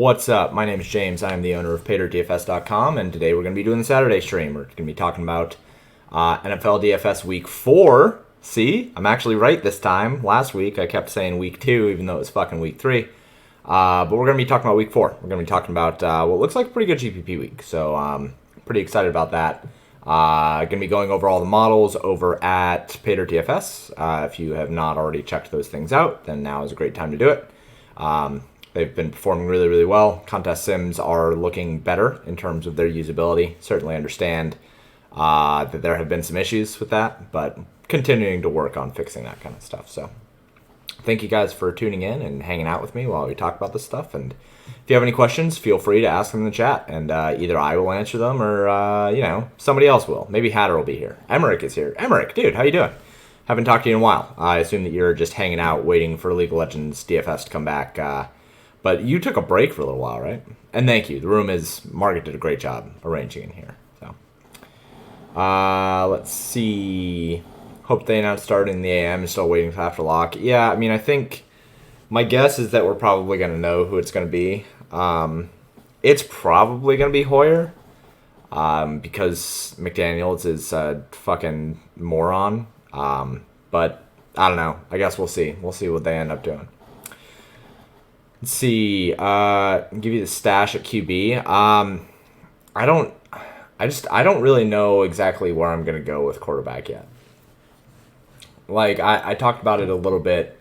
What's up? My name is James. I am the owner of Paydirt and today we're going to be doing the Saturday stream. We're going to be talking about NFL DFS Week 4. See? I'm actually right this time. Last week I kept saying Week 2, even though it was fucking Week 3. But we're going to be talking about Week 4. We're going to be talking about what looks like a pretty good GPP week. So pretty excited about that. Going to be going over all the models over at Paydirt DFS. If you have not already checked those things out, then now is a great time to do it. They've been performing really, really well. Contest sims are looking better in terms of their usability. Certainly understand that there have been some issues with that, but continuing to work on fixing that kind of stuff. So thank you guys for tuning in and hanging out with me while we talk about this stuff. And if you have any questions, feel free to ask them in the chat, and either I will answer them or, somebody else will. Maybe Hatter will be here. Emmerich is here. Emmerich, dude, how you doing? Haven't talked to you in a while. I assume that you're just hanging out waiting for League of Legends DFS to come back. But you took a break for a little while, right? And thank you. The room is... Margaret did a great job arranging in here. So, let's see. Hope they announced starting the AM. Still waiting for after lock. Yeah, I mean, I think... My guess is that we're probably going to know who it's going to be. It's probably going to be Hoyer. Because McDaniels is a fucking moron. But I don't know. I guess we'll see. We'll see what they end up doing. Let's see. Give you the stash at QB. I don't really know exactly where I'm gonna go with quarterback yet. Like I talked about it a little bit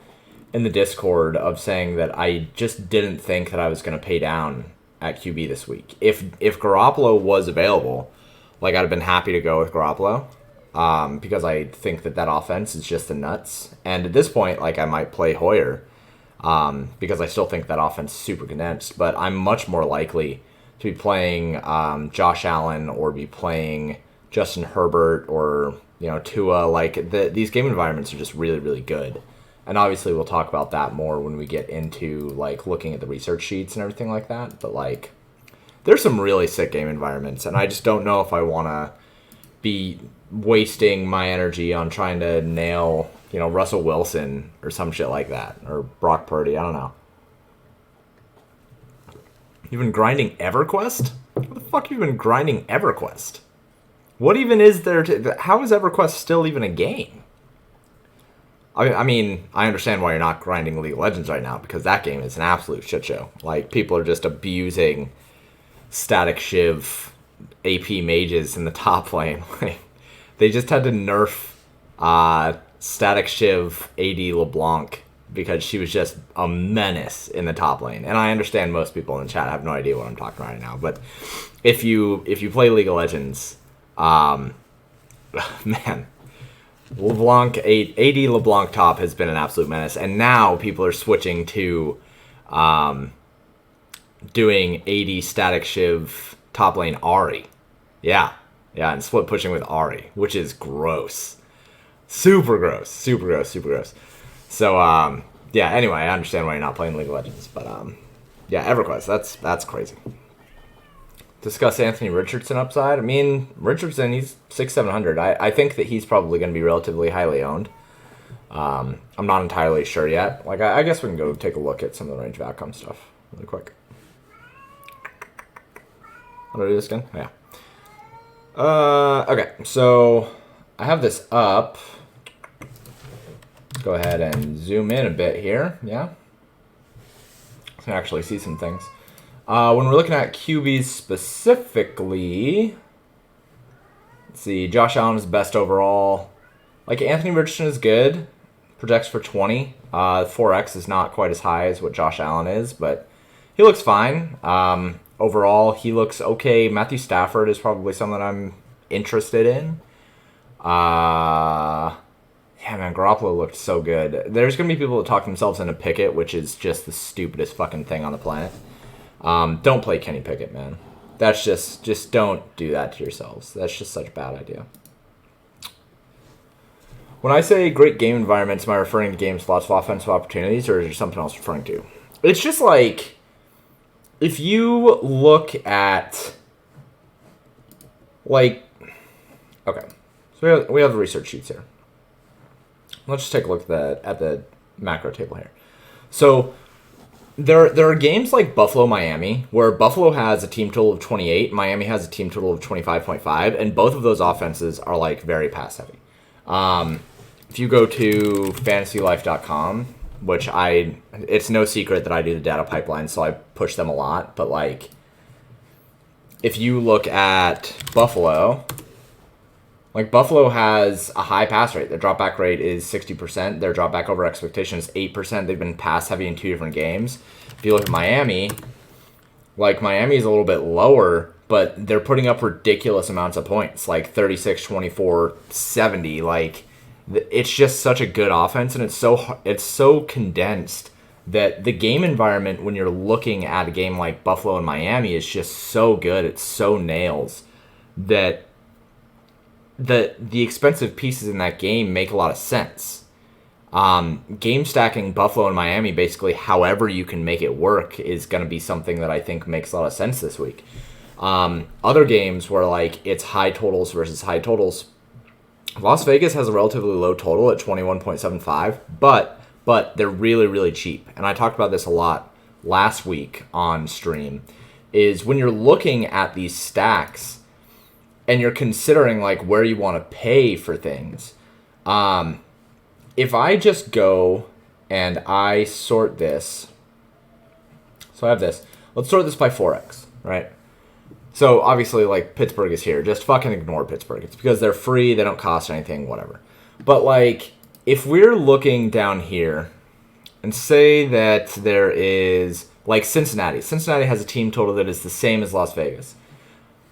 in the Discord of saying that I just didn't think that I was gonna pay down at QB this week. If Garoppolo was available, like I'd have been happy to go with Garoppolo. Because I think that offense is just the nuts. And at this point, like I might play Hoyer. Because I still think that offense is super condensed, but I'm much more likely to be playing Josh Allen or be playing Justin Herbert or Tua. Like these game environments are just really, really good, and obviously we'll talk about that more when we get into like looking at the research sheets and everything like that. But like, there's some really sick game environments, and I just don't know if I want to be wasting my energy on trying to nail Russell Wilson or some shit like that, or Brock Purdy. I don't know. You've been grinding EverQuest? What the fuck have you been grinding EverQuest? What even is there to... How is EverQuest still even a game? I mean, I understand why you're not grinding League of Legends right now, because that game is an absolute shit show. Like, people are just abusing Static Shiv AP mages in the top lane. They just had to nerf... Static Shiv AD LeBlanc because she was just a menace in the top lane. And I understand most people in the chat have no idea what I'm talking about right now. But if you play League of Legends, man, LeBlanc AD LeBlanc top has been an absolute menace. And now people are switching to doing AD Static Shiv top lane Ahri. Yeah, and split pushing with Ahri, which is gross. Super gross. So, anyway, I understand why you're not playing League of Legends. But, EverQuest, that's crazy. Discuss Anthony Richardson upside. I mean, Richardson, he's 6,700. I think that he's probably going to be relatively highly owned. I'm not entirely sure yet. Like, I guess we can go take a look at some of the range of outcome stuff really quick. How do I do this again? Yeah. Okay, so I have this up. Go ahead and zoom in a bit here. Yeah, I can actually see some things. When we're looking at QBs specifically, let's see. Josh Allen is best overall. Like Anthony Richardson is good. Projects for 20. 4x is not quite as high as what Josh Allen is, but he looks fine. Overall, he looks okay. Matthew Stafford is probably someone I'm interested in. Yeah, man, Garoppolo looked so good. There's going to be people that talk themselves into Pickett, which is just the stupidest fucking thing on the planet. Don't play Kenny Pickett, man. That's just don't do that to yourselves. That's just such a bad idea. When I say great game environments, am I referring to games with lots of offensive opportunities, or is there something else referring to? It's just like, if you look at, like, okay, so we have the research sheets here. Let's just take a look at the macro table here. So There are games like Buffalo Miami where Buffalo has a team total of 28, Miami has a team total of 25.5, and both of those offenses are like very pass heavy. If you go to fantasylife.com, which it's no secret that I do the data pipeline, so I push them a lot, but like if you look at Buffalo, like Buffalo has a high pass rate. Their dropback rate is 60%. Their dropback over expectation is 8%. They've been pass heavy in 2 different games. If you look at Miami, like Miami is a little bit lower, but they're putting up ridiculous amounts of points, like 36, 24, 70. Like it's just such a good offense, and it's so condensed that the game environment when you're looking at a game like Buffalo and Miami is just so good. It's so nails that the expensive pieces in that game make a lot of sense. Game stacking Buffalo and Miami, basically however you can make it work, is going to be something that I think makes a lot of sense this week. Other games where like it's high totals versus high totals, Las Vegas has a relatively low total at 21.75, but they're really, really cheap. And I talked about this a lot last week on stream, is when you're looking at these stacks and you're considering like where you want to pay for things. If I just go and I sort this, so I have this. Let's sort this by 4x, right? So obviously like Pittsburgh is here. Just fucking ignore Pittsburgh. It's because they're free. They don't cost anything, whatever. But like if we're looking down here and say that there is like Cincinnati. Cincinnati has a team total that is the same as Las Vegas.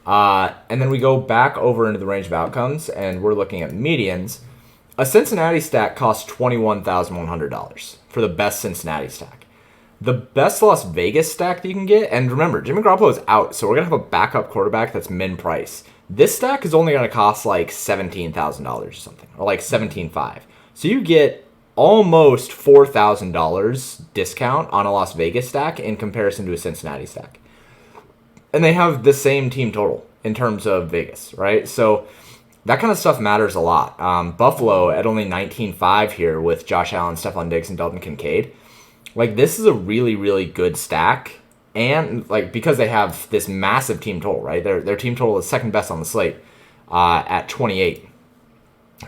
And then we go back over into the range of outcomes, and we're looking at medians. A Cincinnati stack costs $21,100 for the best Cincinnati stack. The best Las Vegas stack that you can get, and remember, Jimmy Garoppolo is out, so we're going to have a backup quarterback that's min price. This stack is only going to cost like $17,000 or something, or like $17,500. So you get almost $4,000 discount on a Las Vegas stack in comparison to a Cincinnati stack. And they have the same team total in terms of Vegas, right? So that kind of stuff matters a lot. Buffalo at only 19.5 here with Josh Allen, Stephon Diggs, and Dalton Kincaid. Like, this is a really, really good stack. And, like, because they have this massive team total, right? Their team total is second best on the slate at 28.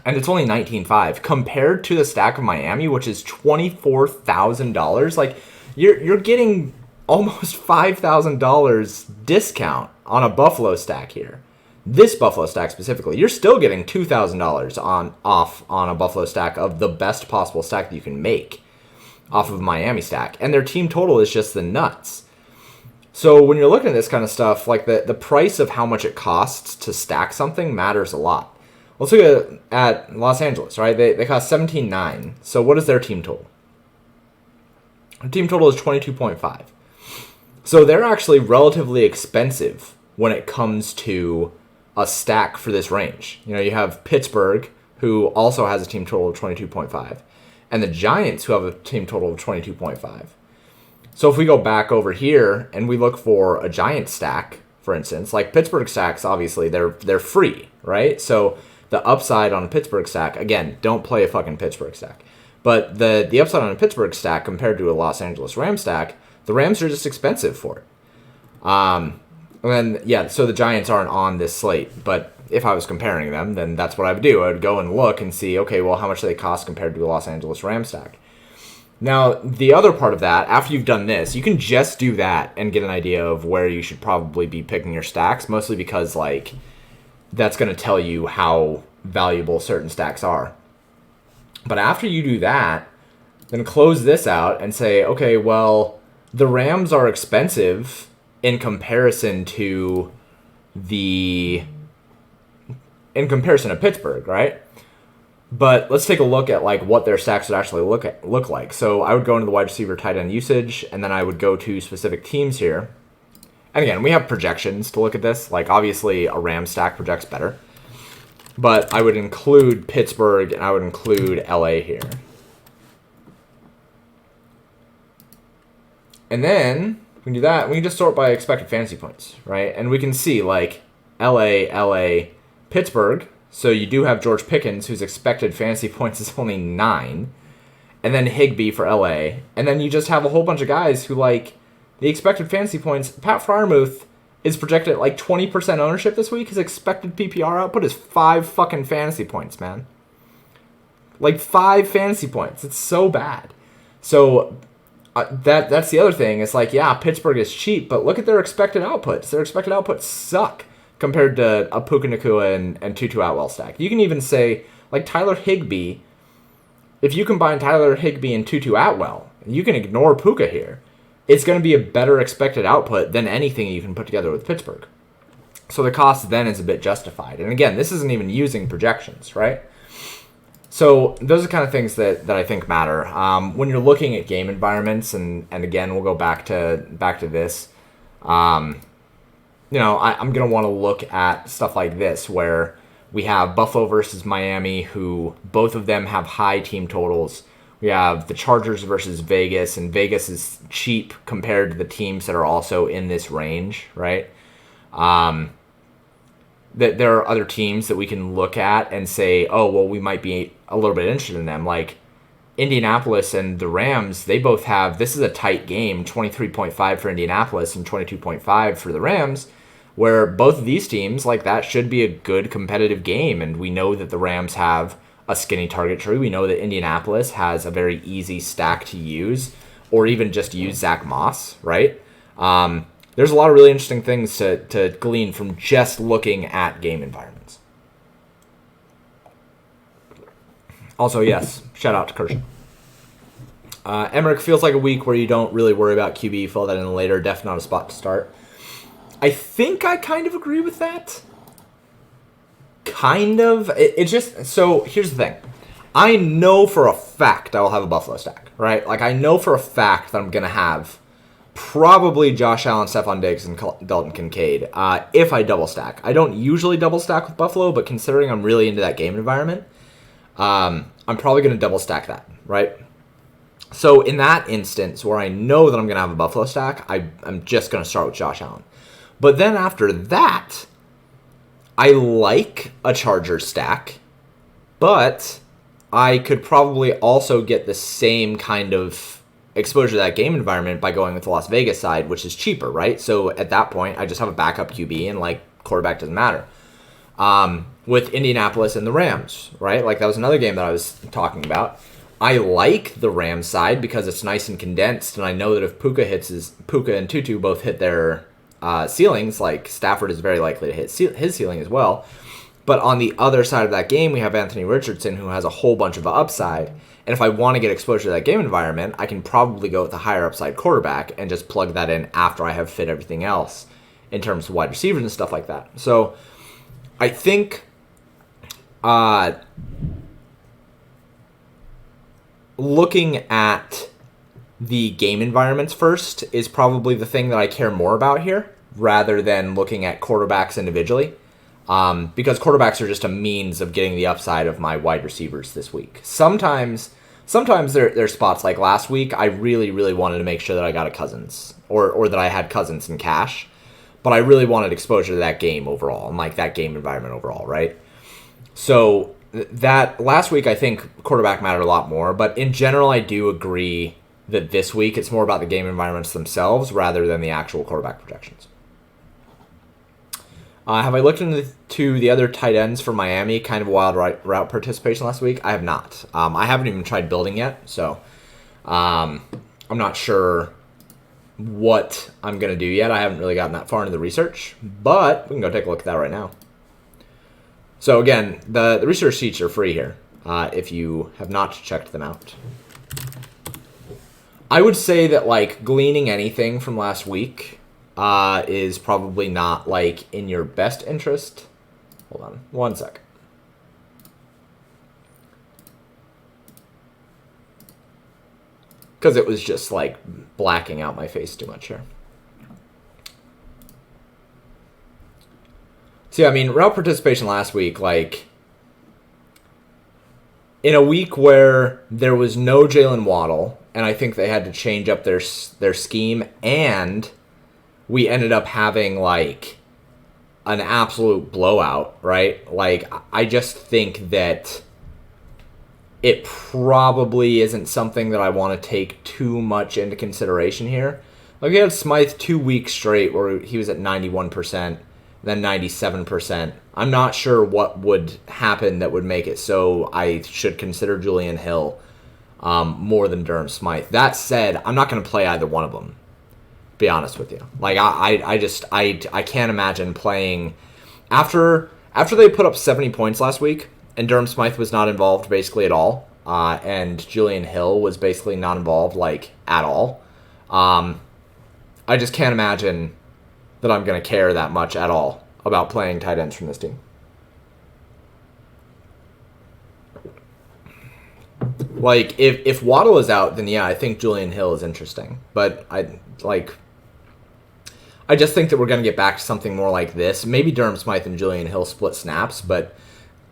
And it's only 19.5 compared to the stack of Miami, which is $24,000. Like, you're getting almost $5,000 discount on a Buffalo stack here. This Buffalo stack specifically, you're still getting $2,000 off on a Buffalo stack of the best possible stack that you can make off of a Miami stack. And their team total is just the nuts. So when you're looking at this kind of stuff, like the price of how much it costs to stack something matters a lot. Let's look at Los Angeles, right? They cost $17,900. So what is their team total? Their team total is 22.5. So they're actually relatively expensive when it comes to a stack for this range. You know, you have Pittsburgh, who also has a team total of 22.5, and the Giants, who have a team total of 22.5. So if we go back over here and we look for a Giant stack, for instance, like Pittsburgh stacks, obviously they're free, right? So the upside on a Pittsburgh stack, again, don't play a fucking Pittsburgh stack. But the upside on a Pittsburgh stack compared to a Los Angeles Rams stack, the Rams are just expensive for it. And then, yeah, so the Giants aren't on this slate, but if I was comparing them, then that's what I would do. I would go and look and see, okay, well, how much do they cost compared to a Los Angeles Rams stack? Now, the other part of that, after you've done this, you can just do that and get an idea of where you should probably be picking your stacks, mostly because, like, that's going to tell you how valuable certain stacks are. But after you do that, then close this out and say, okay, well, the Rams are expensive in comparison to Pittsburgh, right? But let's take a look at like what their stacks would actually look like. So I would go into the wide receiver tight end usage, and then I would go to specific teams here. And again, we have projections to look at this. Like obviously a Rams stack projects better. But I would include Pittsburgh and I would include LA here. And then we can do that. We can just sort by expected fantasy points, right? And we can see like LA, Pittsburgh. So you do have George Pickens, whose expected fantasy points is only 9. and then Higbee for LA. And then you just have a whole bunch of guys who, like, the expected fantasy points. Pat Freiermuth is projected at like 20% ownership this week. His expected PPR output is 5 fucking fantasy points, man. Like 5 fantasy points. It's so bad. So that's the other thing. It's like, yeah, Pittsburgh is cheap, but look at their expected outputs. Their expected outputs suck compared to a Puka Nacua and Tutu Atwell stack. You can even say, like, Tyler Higbee. If you combine Tyler Higbee and Tutu Atwell, you can ignore Puka here. It's going to be a better expected output than anything you can put together with Pittsburgh. So the cost then is a bit justified. And again, this isn't even using projections, right? So those are kind of things that I think matter. When you're looking at game environments, and again, we'll go back to this, I'm going to want to look at stuff like this, where we have Buffalo versus Miami, who both of them have high team totals. We have the Chargers versus Vegas, and Vegas is cheap compared to the teams that are also in this range, right? That there are other teams that we can look at and say, oh, well, we might be a little bit interested in them. Like Indianapolis and the Rams, they both have, this is a tight game, 23.5 for Indianapolis and 22.5 for the Rams, where both of these teams, like, that should be a good competitive game. And we know that the Rams have a skinny target tree. We know that Indianapolis has a very easy stack to use, or even just use Zach Moss, right? There's a lot of really interesting things to glean from just looking at game environments. Also, yes, shout out to Kershaw. Emmerich, feels like a week where you don't really worry about QB. Fill that in later. Definitely not a spot to start. I think I kind of agree with that. Kind of. It's just, so here's the thing. I know for a fact I will have a Buffalo stack, right? Like, I know for a fact that I'm going to have probably Josh Allen, Stephon Diggs, and Dalton Kincaid if I double stack. I don't usually double stack with Buffalo, but considering I'm really into that game environment, I'm probably going to double stack that, right? So in that instance where I know that I'm going to have a Buffalo stack, I'm just going to start with Josh Allen. But then after that, I like a Chargers stack, but I could probably also get the same kind of exposure to that game environment by going with the Las Vegas side, which is cheaper, right? So at that point, I just have a backup QB, and, like, quarterback doesn't matter. With Indianapolis and the Rams, right? Like, that was another game that I was talking about. I like the Rams side because it's nice and condensed, and I know that if Puka and Tutu both hit their ceilings, like, Stafford is very likely to hit his ceiling as well. But on the other side of that game, we have Anthony Richardson, who has a whole bunch of upside. And if I want to get exposure to that game environment, I can probably go with the higher upside quarterback and just plug that in after I have fit everything else in terms of wide receivers and stuff like that. So I think looking at the game environments first is probably the thing that I care more about here, rather than looking at quarterbacks individually. Because quarterbacks are just a means of getting the upside of my wide receivers this week. Sometimes there's spots like last week, I really, really wanted to make sure that I got a Cousins, or that I had Cousins in cash, but I really wanted exposure to that game overall, and, like, that game environment overall, right? So that last week, I think quarterback mattered a lot more, but in general, I do agree that this week it's more about the game environments themselves rather than the actual quarterback projections. Have I looked into the other tight ends for Miami? Kind of wild route participation last week. I have not. I haven't even tried building yet, so I'm not sure what I'm going to do yet. I haven't really gotten that far into the research, but we can go take a look at that right now. So again, the research sheets are free here if you have not checked them out. I would say that, like, gleaning anything from last week is probably not, like, in your best interest. Hold on one sec. Because it was just, like, blacking out my face too much here. So, yeah, I mean, route participation last week, like, in a week where there was no Jalen Waddle, and I think they had to change up their scheme, and we ended up having, like, an absolute blowout, right? Like, I just think that it probably isn't something that I want to take too much into consideration here. Like, we had Smythe 2 weeks straight where he was at 91%, then 97%. I'm not sure what would happen that would make it so I should consider Julian Hill more than Durham Smythe. That said, I'm not going to play either one of them, be honest with you. Like, I can't imagine playing after they put up 70 points last week and Durham Smythe was not involved basically at all, and Julian Hill was basically not involved like at all. I just can't imagine that I'm going to care that much at all about playing tight ends from this team. Like, if Waddle is out, then yeah, I think Julian Hill is interesting. But I just think that we're going to get back to something more like this. Maybe Durham Smythe and Julian Hill split snaps, but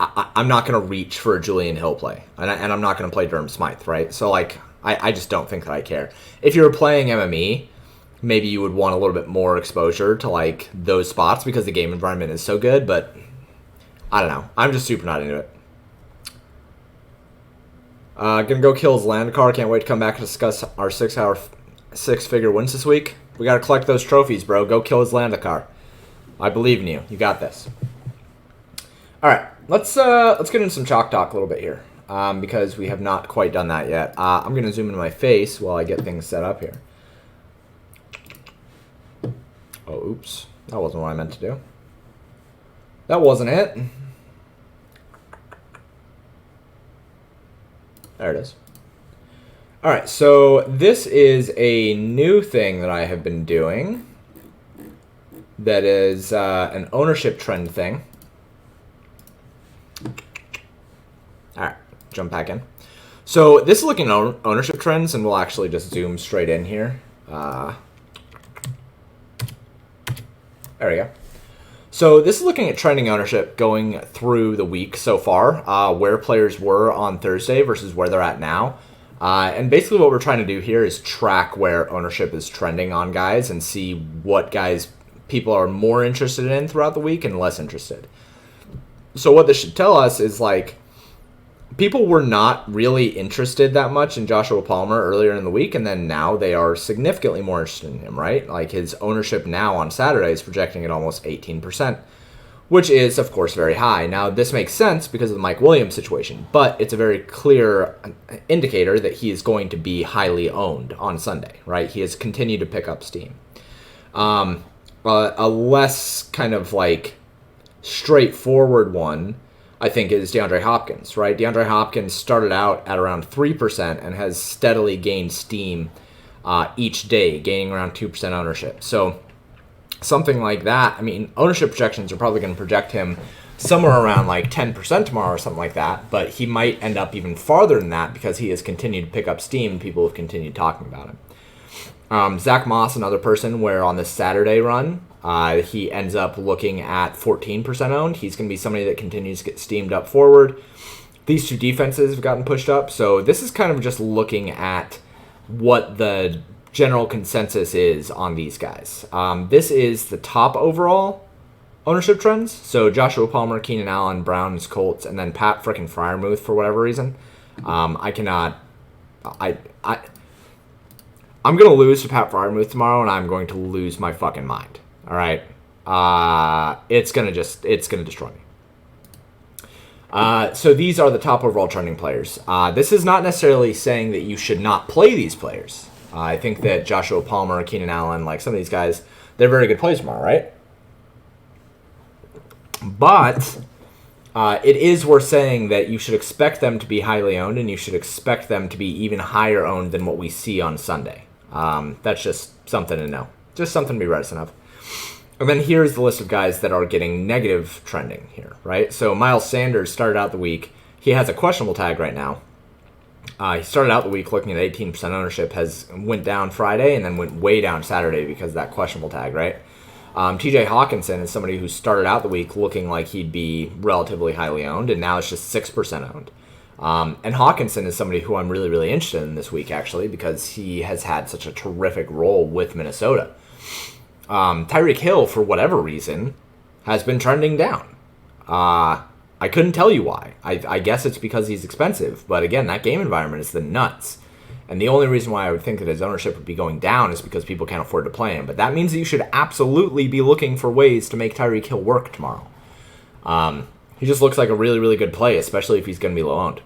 I'm not going to reach for a Julian Hill play. And I'm not going to play Durham Smythe, right? So, like, I just don't think that I care. If you were playing MME, maybe you would want a little bit more exposure to, like, those spots because the game environment is so good. But I don't know. I'm just super not into it. Gonna go kill his land car. Can't wait to come back and discuss our six-figure wins this week. We gotta collect those trophies, bro. Go kill his land car. I believe in you. You got this. All right, let's get into some chalk talk a little bit here, because we have not quite done that yet. I'm gonna zoom into my face while I get things set up here. Oh, oops. That wasn't what I meant to do. That wasn't it. There it is. All right, so this is a new thing that I have been doing that is an ownership trend thing. All right, jump back in. So this is looking at ownership trends, and we'll actually just zoom straight in here. There we go. So this is looking at trending ownership going through the week so far, where players were on Thursday versus where they're at now. And basically what we're trying to do here is track where ownership is trending on guys and see what guys people are more interested in throughout the week and less interested. So what this should tell us is, like, people were not really interested that much in Joshua Palmer earlier in the week, and then now they are significantly more interested in him, right? Like, his ownership now on Saturday is projecting at almost 18%, which is, of course, very high. Now, this makes sense because of the Mike Williams situation, but it's a very clear indicator that he is going to be highly owned on Sunday, right? He has continued to pick up steam. A less kind of, like, straightforward one, I think, is DeAndre Hopkins, right? DeAndre Hopkins started out at around 3% and has steadily gained steam each day, gaining around 2% ownership. So something like that, I mean, ownership projections are probably going to project him somewhere around like 10% tomorrow or something like that, but he might end up even farther than that because he has continued to pick up steam and people have continued talking about him. Zach Moss, another person where on this Saturday run, he ends up looking at 14% owned. He's going to be somebody that continues to get steamed up forward. These two defenses have gotten pushed up. So this is kind of just looking at what the general consensus is on these guys. This is the top overall ownership trends. So Joshua Palmer, Keenan Allen, Browns, Colts, and then Pat frickin' Freiermuth for whatever reason. I'm going to lose to Pat Freiermuth tomorrow, and I'm going to lose my fucking mind. All right, it's gonna destroy me. So these are the top overall trending players. This is not necessarily saying that you should not play these players. I think that Joshua Palmer, Keenan Allen, like some of these guys, they're very good plays tomorrow, right? But it is worth saying that you should expect them to be highly owned, and you should expect them to be even higher owned than what we see on Sunday. That's just something to know, just something to be reticent of. And then here's the list of guys that are getting negative trending here, right? So Miles Sanders started out the week. He has a questionable tag right now. He started out the week looking at 18% ownership, went down Friday, and then went way down Saturday because of that questionable tag, right? TJ Hawkinson is somebody who started out the week looking like he'd be relatively highly owned, and now it's just 6% owned. And Hawkinson is somebody who I'm really, really interested in this week, actually, because he has had such a terrific role with Minnesota. Tyreek Hill, for whatever reason, has been trending down. I couldn't tell you why. I guess it's because he's expensive. But again, that game environment is the nuts. And the only reason why I would think that his ownership would be going down is because people can't afford to play him. But that means that you should absolutely be looking for ways to make Tyreek Hill work tomorrow. He just looks like a really, really good play, especially if he's going to be low-owned.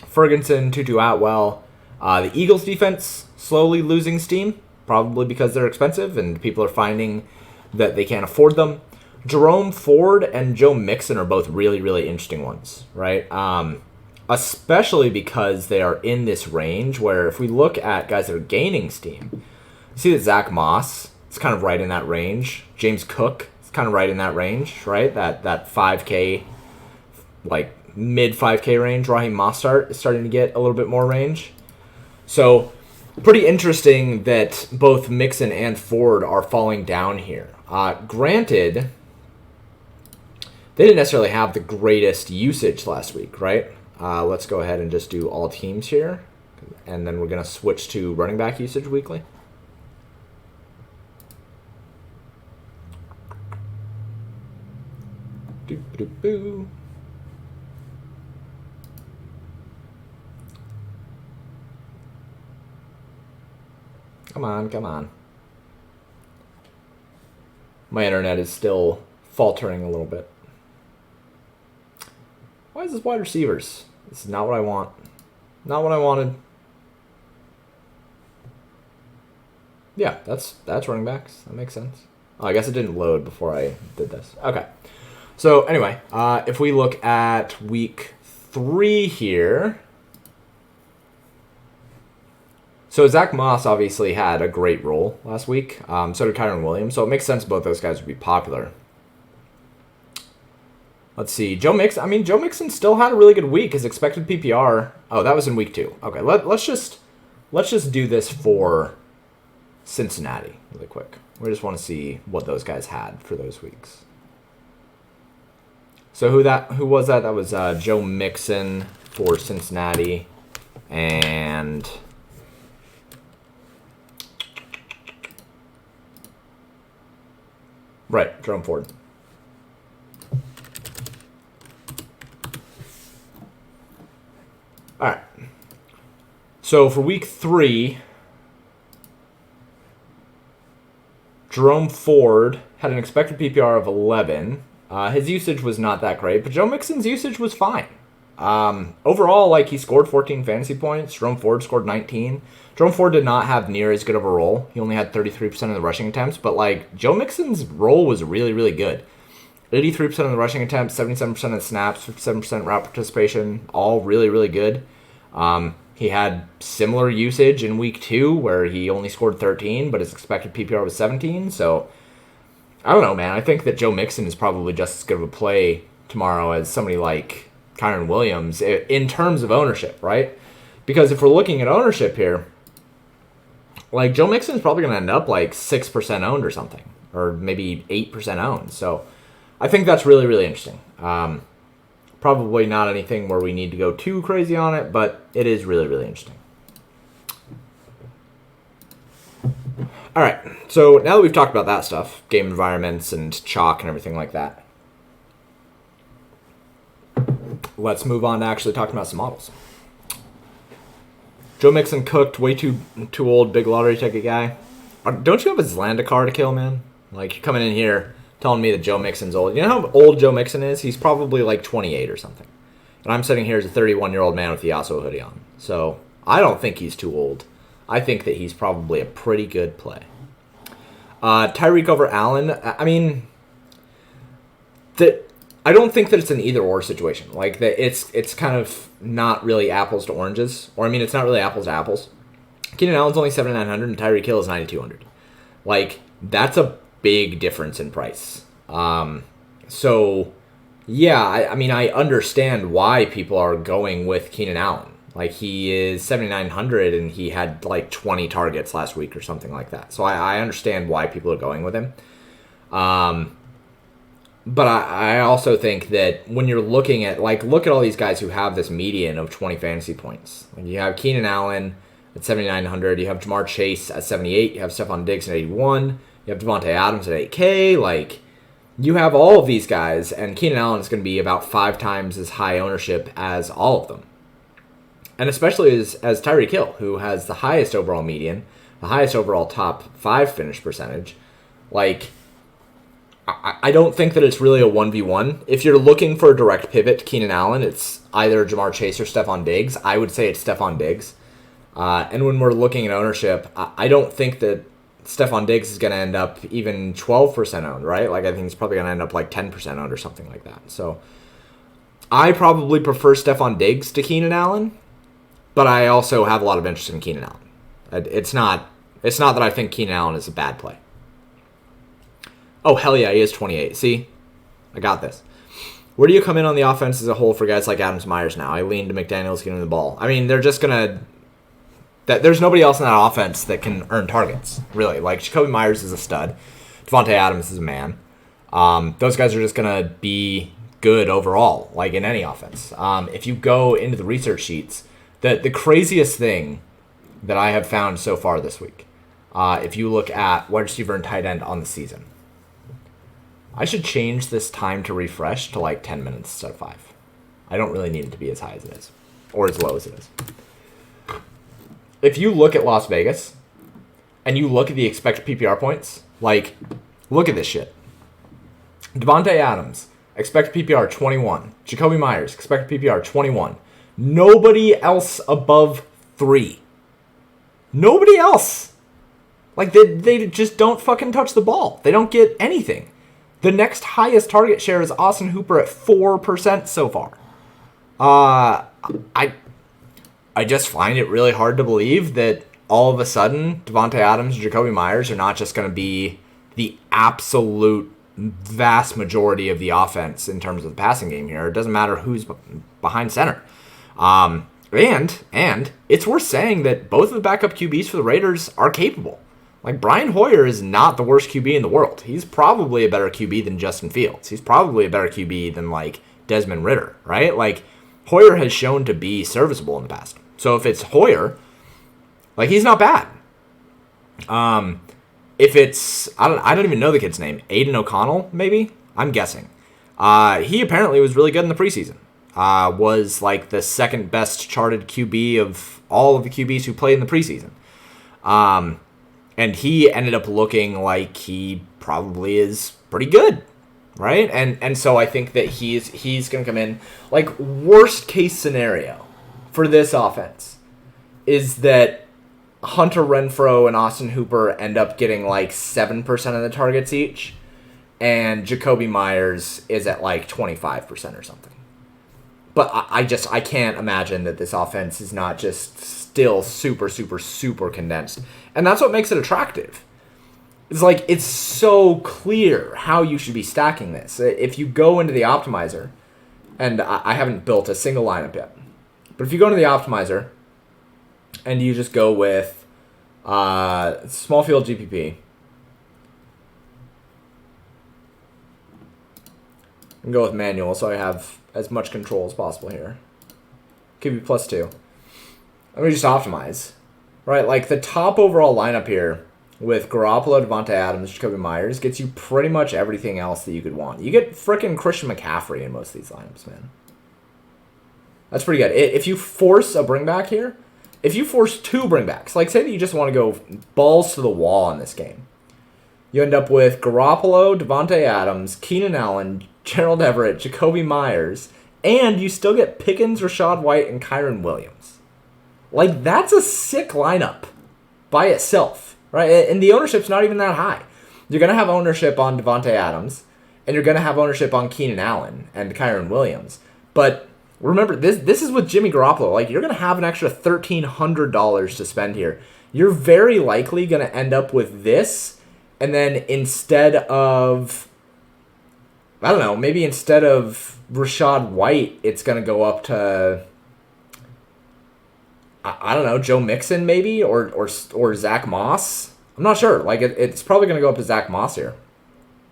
Ferguson, Tutu Atwell. The Eagles' defense slowly losing steam, probably because they're expensive and people are finding that they can't afford them. Jerome Ford and Joe Mixon are both really, really interesting ones, right? Especially because they are in this range where if we look at guys that are gaining steam, you see that Zach Moss is kind of right in that range. James Cook is kind of right in that range, right? That 5K, like mid 5K range. Raheem Mostert is starting to get a little bit more range. So pretty interesting that both Mixon and Ford are falling down here. Granted, they didn't necessarily have the greatest usage last week, right? Let's go ahead and just do all teams here. And then we're going to switch to running back usage weekly. Doo-doo-doo. Come on, come on. My internet is still faltering a little bit. Why is this wide receivers? This is not what I want. Not what I wanted. Yeah, that's running backs. That makes sense. Oh, I guess it didn't load before I did this. Okay. So anyway, if we look at week 3 here. So Zach Moss obviously had a great role last week. So did Kyron Williams. So it makes sense both those guys would be popular. Let's see. Joe Mixon still had a really good week. His expected PPR. Oh, that was in week 2. Okay, let's just do this for Cincinnati really quick. We just want to see what those guys had for those weeks. So who was that? That was Joe Mixon for Cincinnati, and right, Jerome Ford. All right. So for week 3, Jerome Ford had an expected PPR of 11. His usage was not that great, but Joe Mixon's usage was fine. Overall, he scored 14 fantasy points. Jerome Ford scored 19. Jerome Ford did not have near as good of a role. He only had 33% of the rushing attempts, but Joe Mixon's role was really, really good. 83% of the rushing attempts, 77% of the snaps, 57% route participation, all really, really good. He had similar usage in week 2 where he only scored 13, but his expected PPR was 17. So I don't know, man. I think that Joe Mixon is probably just as good of a play tomorrow as somebody like Kyron Williams in terms of ownership, right? Because if we're looking at ownership here, Joe Mixon is probably going to end up 6% owned or something, or maybe 8% owned. So I think that's really, really interesting. Probably not anything where we need to go too crazy on it, but it is really, really interesting. All right, so now that we've talked about that stuff, game environments and chalk and everything like that, let's move on to actually talking about some models. Joe Mixon cooked, way too old, big lottery ticket guy. Don't you have a Zlanda car to kill, man? You're coming in here telling me that Joe Mixon's old. You know how old Joe Mixon is? He's probably 28 or something. And I'm sitting here as a 31-year-old man with the Yasso hoodie on. So I don't think he's too old. I think that he's probably a pretty good play. Tyreek over Allen. I don't think that it's an either-or situation. It's kind of not really apples to oranges. Or, it's not really apples to apples. Keenan Allen's only 7,900 and Tyreek Hill is 9,200. That's a big difference in price. So, yeah, I understand why people are going with Keenan Allen. He is 7,900 and he had 20 targets last week or something like that. So I understand why people are going with him. But I also think that when you're looking at, look at all these guys who have this median of 20 fantasy points. You have Keenan Allen at 7,900. You have Jamar Chase at 78. You have Stephon Diggs at 81. You have Devontae Adams at 8K. You have all of these guys, and Keenan Allen is going to be about 5 times as high ownership as all of them. And especially as Tyreek Hill, who has the highest overall median, the highest overall top 5 finish percentage. Like, I don't think that it's really a 1v1. If you're looking for a direct pivot to Keenan Allen, it's either Jamar Chase or Stephon Diggs. I would say it's Stephon Diggs. And when we're looking at ownership, I don't think that Stephon Diggs is going to end up even 12% owned, right? Like, I think he's probably going to end up like 10% owned or something like that. So I probably prefer Stephon Diggs to Keenan Allen, but I also have a lot of interest in Keenan Allen. It's not that I think Keenan Allen is a bad play. Oh, hell yeah, he is 28. See? I got this. Where do you come in on the offense as a whole for guys like Adams Myers now? I lean to McDaniels getting the ball. I mean, they're just going to... There's nobody else in that offense that can earn targets, really. Like, Jacoby Myers is a stud. Devontae Adams is a man. Those guys are just going to be good overall, like in any offense. If you go into the research sheets, the craziest thing that I have found so far this week, if you look at wide receiver and tight end on the season, I should change this time to refresh to like 10 minutes instead of 5. I don't really need it to be as high as it is, or as low as it is. If you look at Las Vegas, and you look at the expected PPR points, like, look at this shit. Devontae Adams, expected PPR 21. Jacoby Myers, expected PPR 21. Nobody else above 3. Nobody else. Like, they just don't fucking touch the ball. They don't get anything. The next highest target share is Austin Hooper at 4% so far. I just find it really hard to believe that all of a sudden Devontae Adams and Jacoby Myers are not just going to be the absolute vast majority of the offense in terms of the passing game here. It doesn't matter who's behind center. And it's worth saying that both of the backup QBs for the Raiders are capable. Like, Brian Hoyer is not the worst QB in the world. He's probably a better QB than Justin Fields. He's probably a better QB than, like, Desmond Ridder, right? Like, Hoyer has shown to be serviceable in the past. So if it's Hoyer, like, he's not bad. If it's, I don't even know the kid's name, Aiden O'Connell, maybe? I'm guessing. He apparently was really good in the preseason. Was, like, the second best charted QB of all of the QBs who played in the preseason. And he ended up looking like he probably is pretty good, right? And so I think that he's going to come in. Like, worst case scenario for this offense is that Hunter Renfrow and Austin Hooper end up getting like 7% of the targets each, and Jacoby Myers is at like 25% or something. But I can't imagine that this offense is not just still super, super, super condensed. And that's what makes it attractive. It's like, it's so clear how you should be stacking this. If you go into the optimizer, and I haven't built a single lineup yet, but if you go into the optimizer and you just go with small field GPP, and go with manual so I have as much control as possible here. QB +2. Let me just optimize. Right, like the top overall lineup here with Garoppolo, Devontae Adams, Jacoby Myers gets you pretty much everything else that you could want. You get frickin' Christian McCaffrey in most of these lineups, man. That's pretty good. If you force a bringback here, if you force 2 bringbacks, like say that you just want to go balls to the wall in this game, you end up with Garoppolo, Devontae Adams, Keenan Allen, Gerald Everett, Jacoby Myers, and you still get Pickens, Rachaad White, and Kyron Williams. Like, that's a sick lineup by itself, right? And the ownership's not even that high. You're going to have ownership on Devontae Adams, and you're going to have ownership on Keenan Allen and Kyron Williams. But remember, this is with Jimmy Garoppolo. Like, you're going to have an extra $1,300 to spend here. You're very likely going to end up with this, and then instead of, I don't know, maybe instead of Rachaad White, it's going to go up to, I don't know, Joe Mixon maybe, or Zach Moss. I'm not sure. Like, it's probably going to go up to Zach Moss here.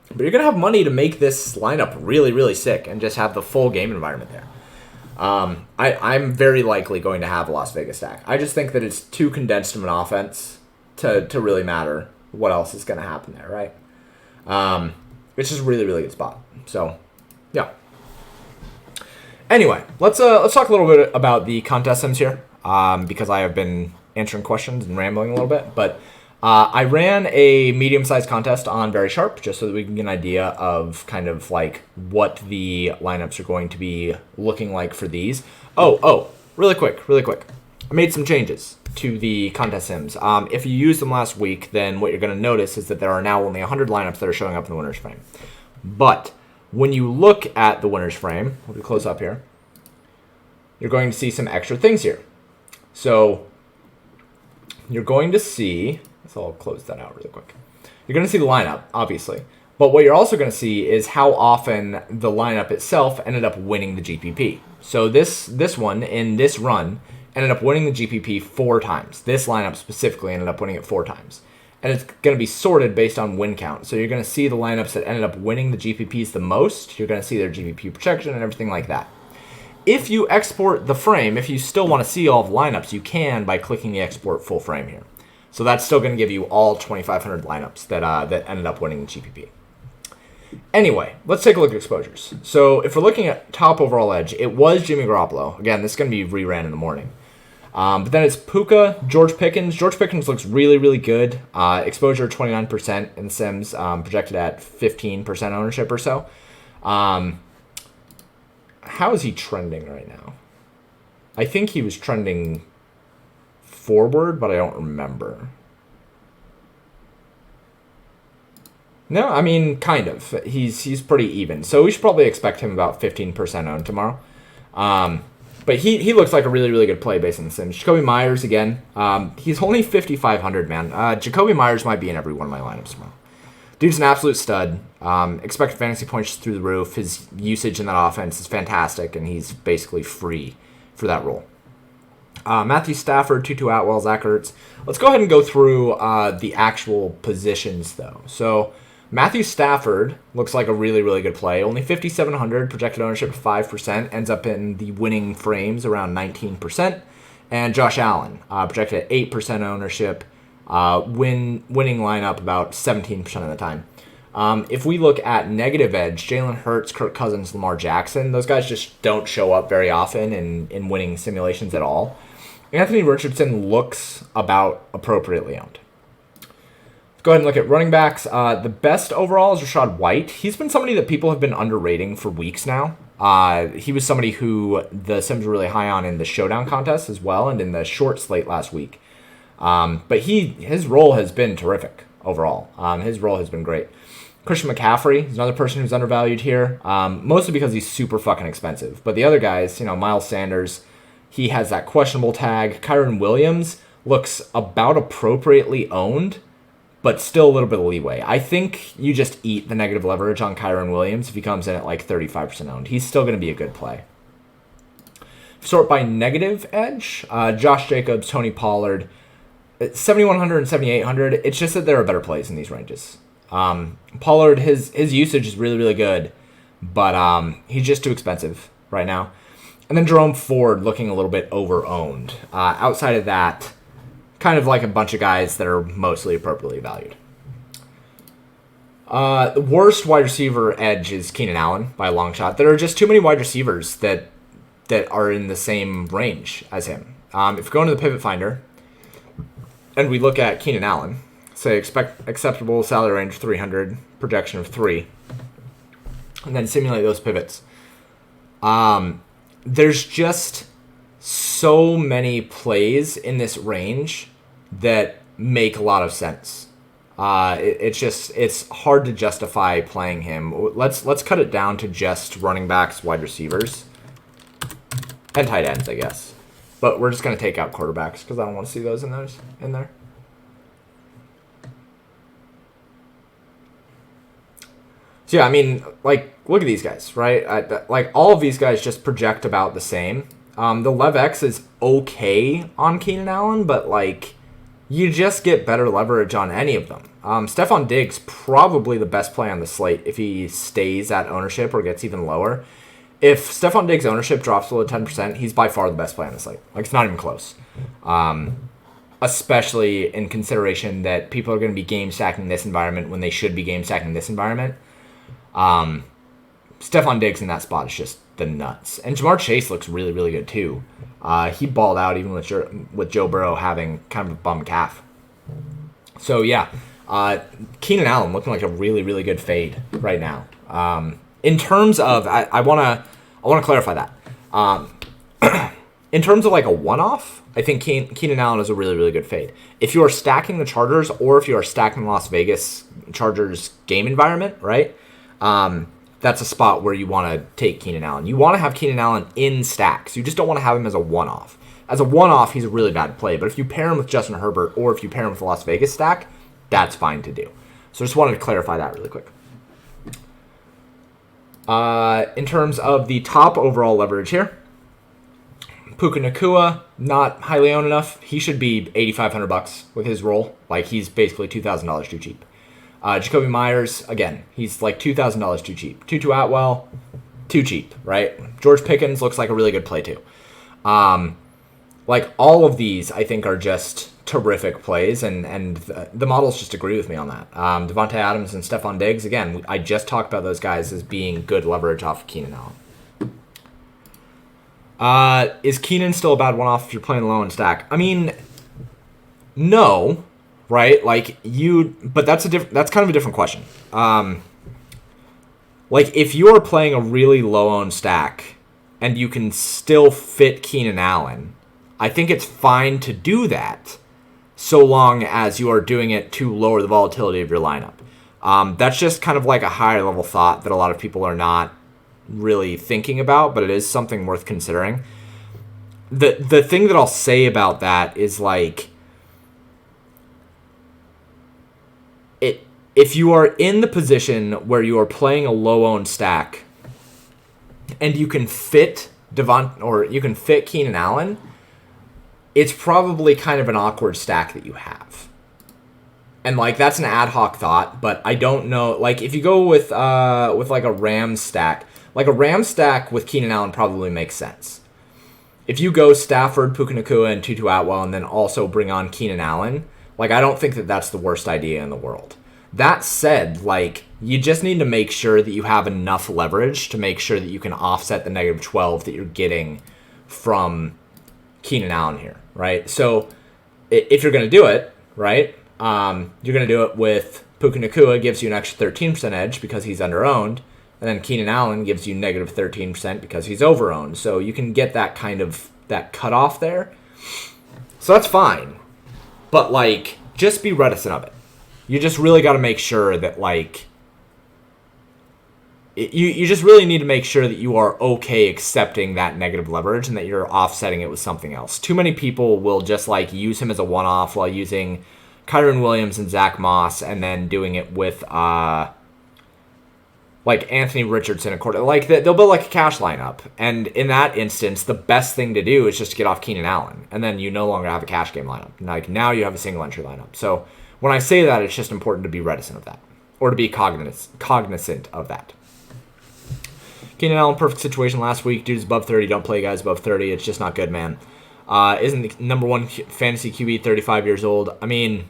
But you're going to have money to make this lineup really, really sick and just have the full game environment there. I'm very likely going to have a Las Vegas stack. I just think that it's too condensed of an offense to really matter what else is going to happen there, right? It's just a really, really good spot. So, yeah. Anyway, let's talk a little bit about the contest sims here, because I have been answering questions and rambling a little bit. But I ran a medium-sized contest on Very Sharp just so that we can get an idea of kind of like what the lineups are going to be looking like for these. Really quick. I made some changes to the contest sims. If you used them last week, then what you're going to notice is that there are now only 100 lineups that are showing up in the winner's frame. But when you look at the winner's frame, we'll do close up here, you're going to see some extra things here. So you're going to see, so I'll close that out really quick. You're going to see the lineup, obviously. But what you're also going to see is how often the lineup itself ended up winning the GPP. So this one in this run ended up winning the GPP 4 times. This lineup specifically ended up winning it 4 times. And it's going to be sorted based on win count. So you're going to see the lineups that ended up winning the GPPs the most. You're going to see their GPP projection and everything like that. If you export the frame, if you still want to see all the lineups, you can by clicking the export full frame here. So that's still going to give you all 2,500 lineups that ended up winning the GPP. Anyway, let's take a look at exposures. So if we're looking at top overall edge, it was Jimmy Garoppolo. Again, this is going to be reran in the morning. But then it's Puka, George Pickens. George Pickens looks really, really good. Exposure 29% in Sims, projected at 15% ownership or so. How is he trending right now? I think he was trending forward, but I don't remember. No, I mean, kind of. He's pretty even. So we should probably expect him about 15% owned tomorrow. But he looks like a really, really good play based on the Sims. Jacoby Myers, again. He's only 5,500, man. Jacoby Myers might be in every one of my lineups tomorrow. Dude's an absolute stud. Expected fantasy points through the roof. His usage in that offense is fantastic, and he's basically free for that role. Matthew Stafford, Tutu Atwell, Zach Ertz. Let's go ahead and go through the actual positions, though. So Matthew Stafford looks like a really, really good play. Only 5,700, projected ownership of 5%, ends up in the winning frames around 19%. And Josh Allen, projected at 8% ownership, winning lineup about 17% of the time. If we look at negative edge, Jalen Hurts, Kirk Cousins, Lamar Jackson, those guys just don't show up very often in winning simulations at all. Anthony Richardson looks about appropriately owned. Let's go ahead and look at running backs. The best overall is Rachaad White. He's been somebody that people have been underrating for weeks now. He was somebody who the Sims were really high on in the Showdown contest as well and in the short slate last week. But his role has been terrific overall. His role has been great. Christian McCaffrey is another person who's undervalued here, mostly because he's super fucking expensive. But the other guys, Miles Sanders, he has that questionable tag. Kyron Williams looks about appropriately owned, but still a little bit of leeway. I think you just eat the negative leverage on Kyron Williams if he comes in at like 35% owned. He's still going to be a good play. Sort by negative edge, Josh Jacobs, Tony Pollard, 7,100 and 7,800. It's just that there are better plays in these ranges. Pollard, his usage is really, really good, but he's just too expensive right now. And then Jerome Ford looking a little bit over-owned. Outside of that, kind of like a bunch of guys that are mostly appropriately valued. The worst wide receiver edge is Keenan Allen by a long shot. There are just too many wide receivers that are in the same range as him. If we go into the pivot finder and we look at Keenan Allen, say expect acceptable salary range 300, projection of 3, and then simulate those pivots. There's just so many plays in this range that make a lot of sense. It's hard to justify playing him. Let's cut it down to just running backs, wide receivers, and tight ends, I guess. But we're just gonna take out quarterbacks because I don't want to see those in there. So yeah, I mean, like, look at these guys, right? All of these guys just project about the same. The Lev X is okay on Keenan Allen, but, like, you just get better leverage on any of them. Stephon Diggs, probably the best play on the slate if he stays at ownership or gets even lower. If Stephon Diggs' ownership drops below 10%, he's by far the best play on the slate. Like, it's not even close. Especially in consideration that people are going to be game stacking this environment when they should be game stacking this environment. Stephon Diggs in that spot is just the nuts. And Jamar Chase looks really, really good too. He balled out even with Joe Burrow having kind of a bum calf. So yeah, Keenan Allen looking like a really, really good fade right now. In terms of, I wanna clarify that. In terms of like a one-off, I think Keenan Allen is a really, really good fade. If you are stacking the Chargers or if you are stacking the Las Vegas Chargers game environment, right? That's a spot where you want to take Keenan Allen. You want to have Keenan Allen in stacks. You just don't want to have him as a one-off. As a one-off, he's a really bad play. But if you pair him with Justin Herbert or if you pair him with the Las Vegas stack, that's fine to do. So just wanted to clarify that really quick. In terms of the top overall leverage here, Puka Nacua, not highly owned enough. He should be $8,500 with his role. Like, he's basically $2,000 too cheap. Jacoby Myers, again, he's like $2,000 too cheap. Tutu Atwell, too cheap, right? George Pickens looks like a really good play too. Like, all of these, I think, are just terrific plays, and the models just agree with me on that. Devontae Adams and Stephon Diggs, again, I just talked about those guys as being good leverage off of Keenan Allen. Is Keenan still a bad one-off if you're playing low and stack? I mean, no, right? Like, but that's kind of a different question. Like, if you are playing a really low-owned stack and you can still fit Keenan Allen, I think it's fine to do that so long as you are doing it to lower the volatility of your lineup. That's just kind of like a higher level thought that a lot of people are not really thinking about, but it is something worth considering. The thing that I'll say about that is, like, if you are in the position where you are playing a low-owned stack and you can fit you can fit Keenan Allen, it's probably kind of an awkward stack that you have. And, like, that's an ad hoc thought, but I don't know. Like, if you go with like a Rams stack, with Keenan Allen probably makes sense. If you go Stafford, Puka Nacua, and Tutu Atwell, and then also bring on Keenan Allen, like, I don't think that that's the worst idea in the world. That said, like, you just need to make sure that you have enough leverage to make sure that you can offset the negative 12 that you're getting from Keenan Allen here, right? So if you're going to do it, right, you're going to do it with Puka Nacua gives you an extra 13% edge because he's under-owned, and then Keenan Allen gives you negative 13% because he's over-owned. So you can get that kind of, that cutoff there. So that's fine. But, like, just be reticent of it. You just really got to make sure that, like, you just really need to make sure that you are okay accepting that negative leverage and that you're offsetting it with something else. Too many people will just, like, use him as a one-off while using Kyren Williams and Zach Moss and then doing it with, like, Anthony Richardson. Like, they'll build, like, a cash lineup. And in that instance, the best thing to do is just to get off Keenan Allen. And then you no longer have a cash game lineup. Like, now you have a single-entry lineup. So when I say that, it's just important to be reticent of that. Or to be cognizant of that. Keenan Allen, perfect situation last week. Dude's above 30. Don't play guys above 30. It's just not good, man. Isn't the number one fantasy QB 35 years old? I mean,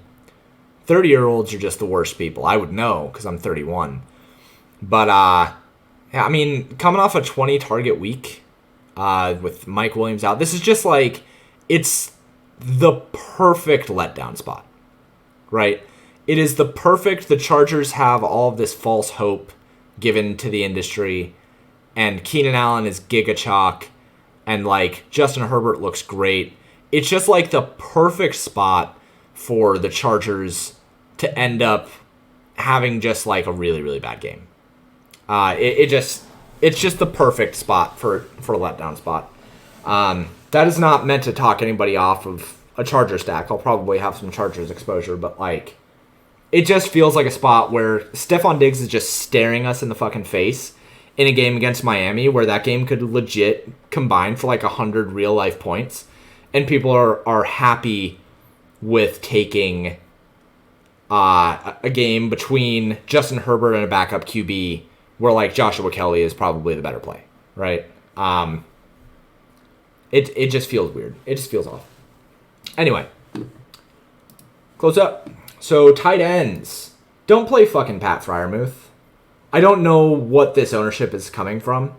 30-year-olds are just the worst people. I would know because I'm 31. But, yeah, I mean, coming off a 20-target week with Mike Williams out, this is just like, it's the perfect letdown spot, right? It is the Chargers have all of this false hope given to the industry, and Keenan Allen is giga chalk, and, like, Justin Herbert looks great. It's just, like, the perfect spot for the Chargers to end up having just, like, a really, really bad game. It's just the perfect spot for a letdown spot. That is not meant to talk anybody off of a Charger stack. I'll probably have some Chargers exposure, but, like, it just feels like a spot where Stephon Diggs is just staring us in the fucking face in a game against Miami where that game could legit combine for like 100 real life points, and people are happy with taking a game between Justin Herbert and a backup QB where, like, Joshua Kelly is probably the better play, right? It just feels weird. It just feels off. Anyway, close up. So tight ends, don't play fucking Pat Freiermuth. I don't know what this ownership is coming from.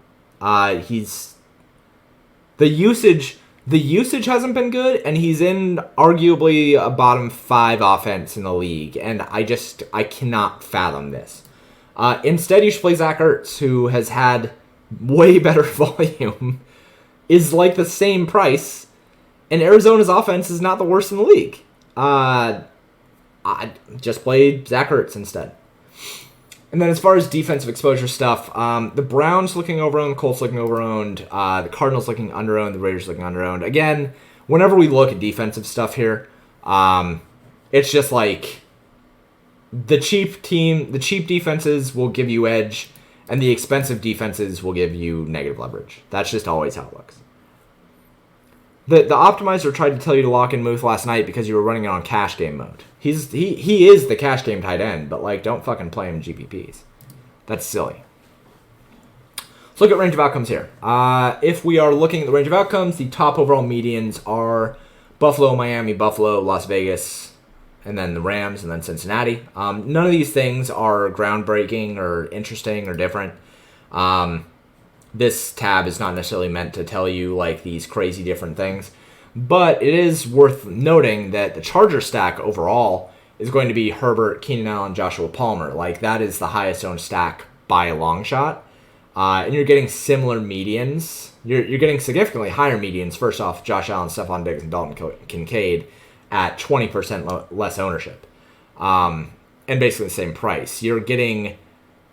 He's the usage hasn't been good, and he's in arguably a bottom 5 offense in the league, and I cannot fathom this. Instead, you should play Zach Ertz, who has had way better volume, is like the same price, and Arizona's offense is not the worst in the league. I just play Zach Ertz instead. And then as far as defensive exposure stuff, the Browns looking overowned, the Colts looking overowned, the Cardinals looking underowned, the Raiders looking underowned. Again, whenever we look at defensive stuff here, it's just like the cheap defenses will give you edge, and the expensive defenses will give you negative leverage. That's just always how it looks. The optimizer tried to tell you to lock in Muth last night because you were running it on cash game mode. He is the cash game tight end, but like don't fucking play him in GPPs. That's silly. Let's look at range of outcomes here. If we are looking at the range of outcomes, the top overall medians are Buffalo, Miami, Buffalo, Las Vegas, and then the Rams, and then Cincinnati. None of these things are groundbreaking or interesting or different. This tab is not necessarily meant to tell you like these crazy different things, but it is worth noting that the Charger stack overall is going to be Herbert, Keenan Allen, Joshua Palmer. Like that is the highest owned stack by a long shot, and you're getting similar medians. You're getting significantly higher medians. First off, Josh Allen, Stephon Diggs, and Dalton Kincaid at 20% less ownership, and basically the same price. You're getting.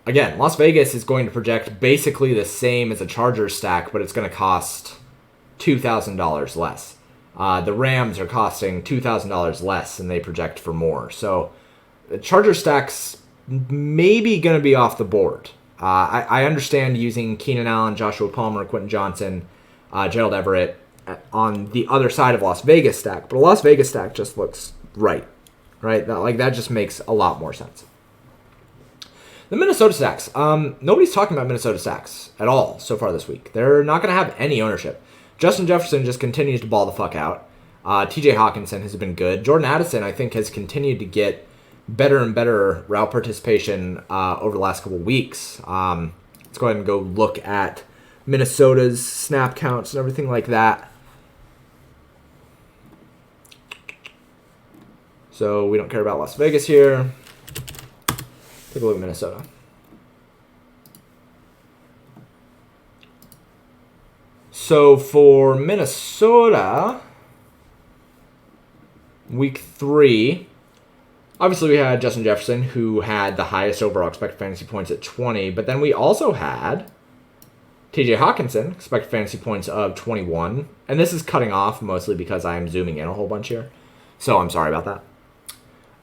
Again, Las Vegas is going to project basically the same as a Chargers stack, but it's going to cost $2,000 less. The Rams are costing $2,000 less, and they project for more. So the Charger stack's maybe going to be off the board. I understand using Keenan Allen, Joshua Palmer, Quentin Johnson, Gerald Everett on the other side of Las Vegas stack, but a Las Vegas stack just looks right? That just makes a lot more sense. The Minnesota stacks. Nobody's talking about Minnesota stacks at all so far this week. They're not going to have any ownership. Justin Jefferson just continues to ball the fuck out. TJ Hawkinson has been good. Jordan Addison, I think, has continued to get better and better route participation over the last couple weeks. Let's go ahead and go look at Minnesota's snap counts and everything like that. So we don't care about Las Vegas here. Take a look at Minnesota. So for Minnesota, week 3, obviously we had Justin Jefferson, who had the highest overall expected fantasy points at 20, but then we also had TJ Hawkinson, expected fantasy points of 21, and this is cutting off mostly because I'm zooming in a whole bunch here, so I'm sorry about that.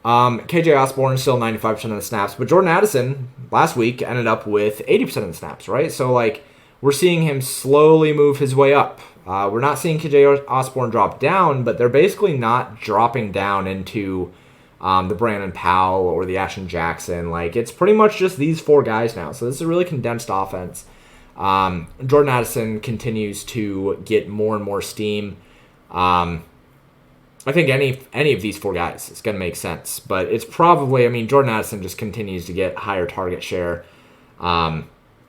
KJ Osborne still 95% of the snaps, but Jordan Addison last week ended up with 80% of the snaps, right? So, like, we're seeing him slowly move his way up. We're not seeing KJ Osborne drop down, but they're basically not dropping down into the Brandon Powell or the Ashton Jackson. Like, it's pretty much just these 4 guys now. So this is a really condensed offense. Jordan Addison continues to get more and more steam. I think any of these 4 guys is going to make sense, but it's probably, Jordan Addison just continues to get higher target share.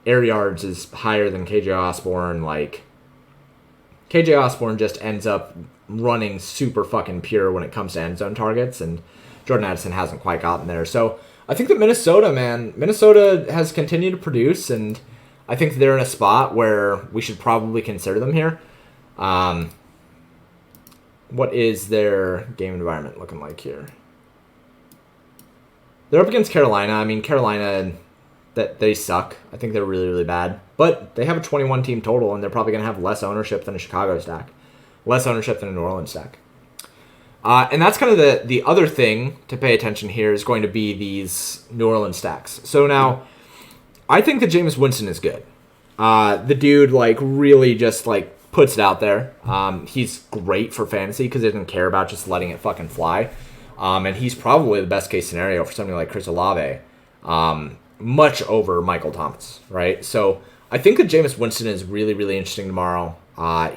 Air yards is higher than KJ Osborne. Like, KJ Osborne just ends up running super fucking pure when it comes to end zone targets, and Jordan Addison hasn't quite gotten there. So I think that Minnesota has continued to produce, and I think they're in a spot where we should probably consider them here. What is their game environment looking like here? They're up against Carolina. Carolina, that they suck. I think they're really, really bad. But they have a 21 team total, and they're probably going to have less ownership than a Chicago stack. Less ownership than a New Orleans stack. And that's kind of the other thing to pay attention here is going to be these New Orleans stacks. So now, I think that Jameis Winston is good. The dude, really just, puts it out there. He's great for fantasy because he doesn't care about just letting it fucking fly. And he's probably the best case scenario for somebody like Chris Olave, much over Michael Thomas, right? So I think that Jameis Winston is really, really interesting tomorrow.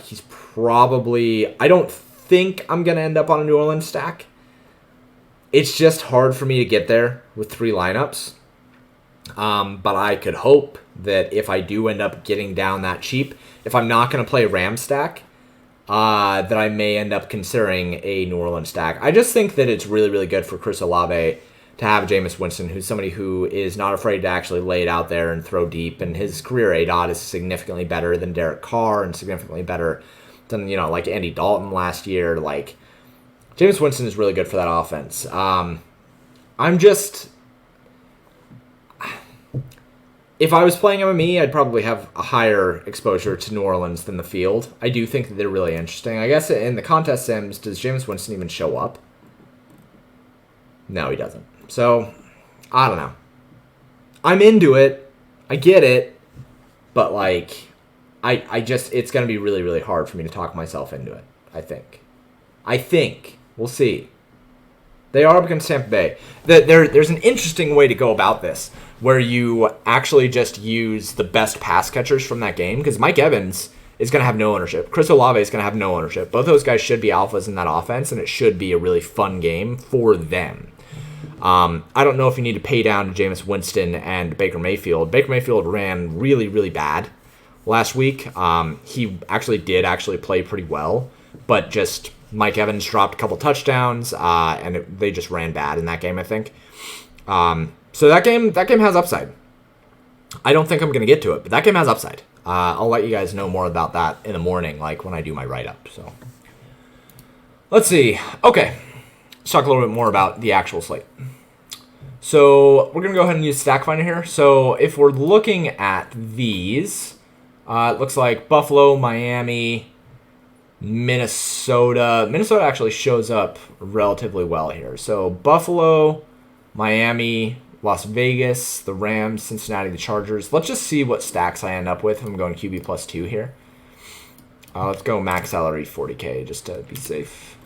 He's probably, I don't think I'm going to end up on a New Orleans stack. It's just hard for me to get there with 3 lineups. But I could hope that if I do end up getting down that cheap, if I'm not going to play Ram stack, that I may end up considering a New Orleans stack. I just think that it's really, really good for Chris Olave to have Jameis Winston, who's somebody who is not afraid to actually lay it out there and throw deep. And his career ADOT is significantly better than Derek Carr and significantly better than, like Andy Dalton last year. Like, Jameis Winston is really good for that offense. If I was playing MME, I'd probably have a higher exposure to New Orleans than the field. I do think that they're really interesting. I guess in the contest sims, does Jameis Winston even show up? No, he doesn't. So, I don't know. I'm into it. I get it. But, I just, it's going to be really, really hard for me to talk myself into it, I think. We'll see. They are up against Tampa Bay. There's an interesting way to go about this, where you actually just use the best pass catchers from that game, because Mike Evans is going to have no ownership. Chris Olave is going to have no ownership. Both those guys should be alphas in that offense, and it should be a really fun game for them. I don't know if you need to pay down to Jameis Winston and Baker Mayfield. Baker Mayfield ran really, really bad last week. He did play pretty well, but just Mike Evans dropped a couple touchdowns, and they just ran bad in that game, I think. So that game has upside. I don't think I'm going to get to it, but that game has upside. I'll let you guys know more about that in the morning, like when I do my write-up. So let's see. Okay, let's talk a little bit more about the actual slate. So we're going to go ahead and use Stack Finder here. So if we're looking at these, it looks like Buffalo, Miami, Minnesota. Minnesota actually shows up relatively well here. So Buffalo, Miami, Las Vegas, the Rams, Cincinnati, the Chargers. Let's just see what stacks I end up with. I'm going QB plus 2 here. Let's go max salary 40K just to be safe.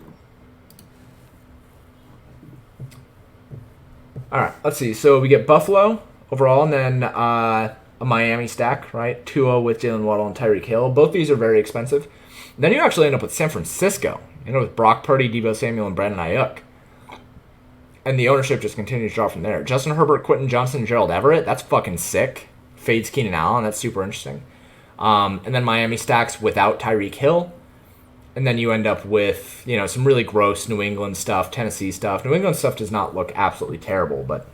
All right, let's see. So we get Buffalo overall, and then a Miami stack, right? Tua with Jalen Waddle and Tyreek Hill. Both these are very expensive. Then you actually end up with San Francisco. You know, with Brock Purdy, Deebo Samuel, and Brandon Ayuk. And the ownership just continues to drop from there. Justin Herbert, Quentin Johnson, and Gerald Everett. That's fucking sick. Fades Keenan Allen. That's super interesting. And then Miami stacks without Tyreek Hill. And then you end up with, some really gross New England stuff, Tennessee stuff. New England stuff does not look absolutely terrible, but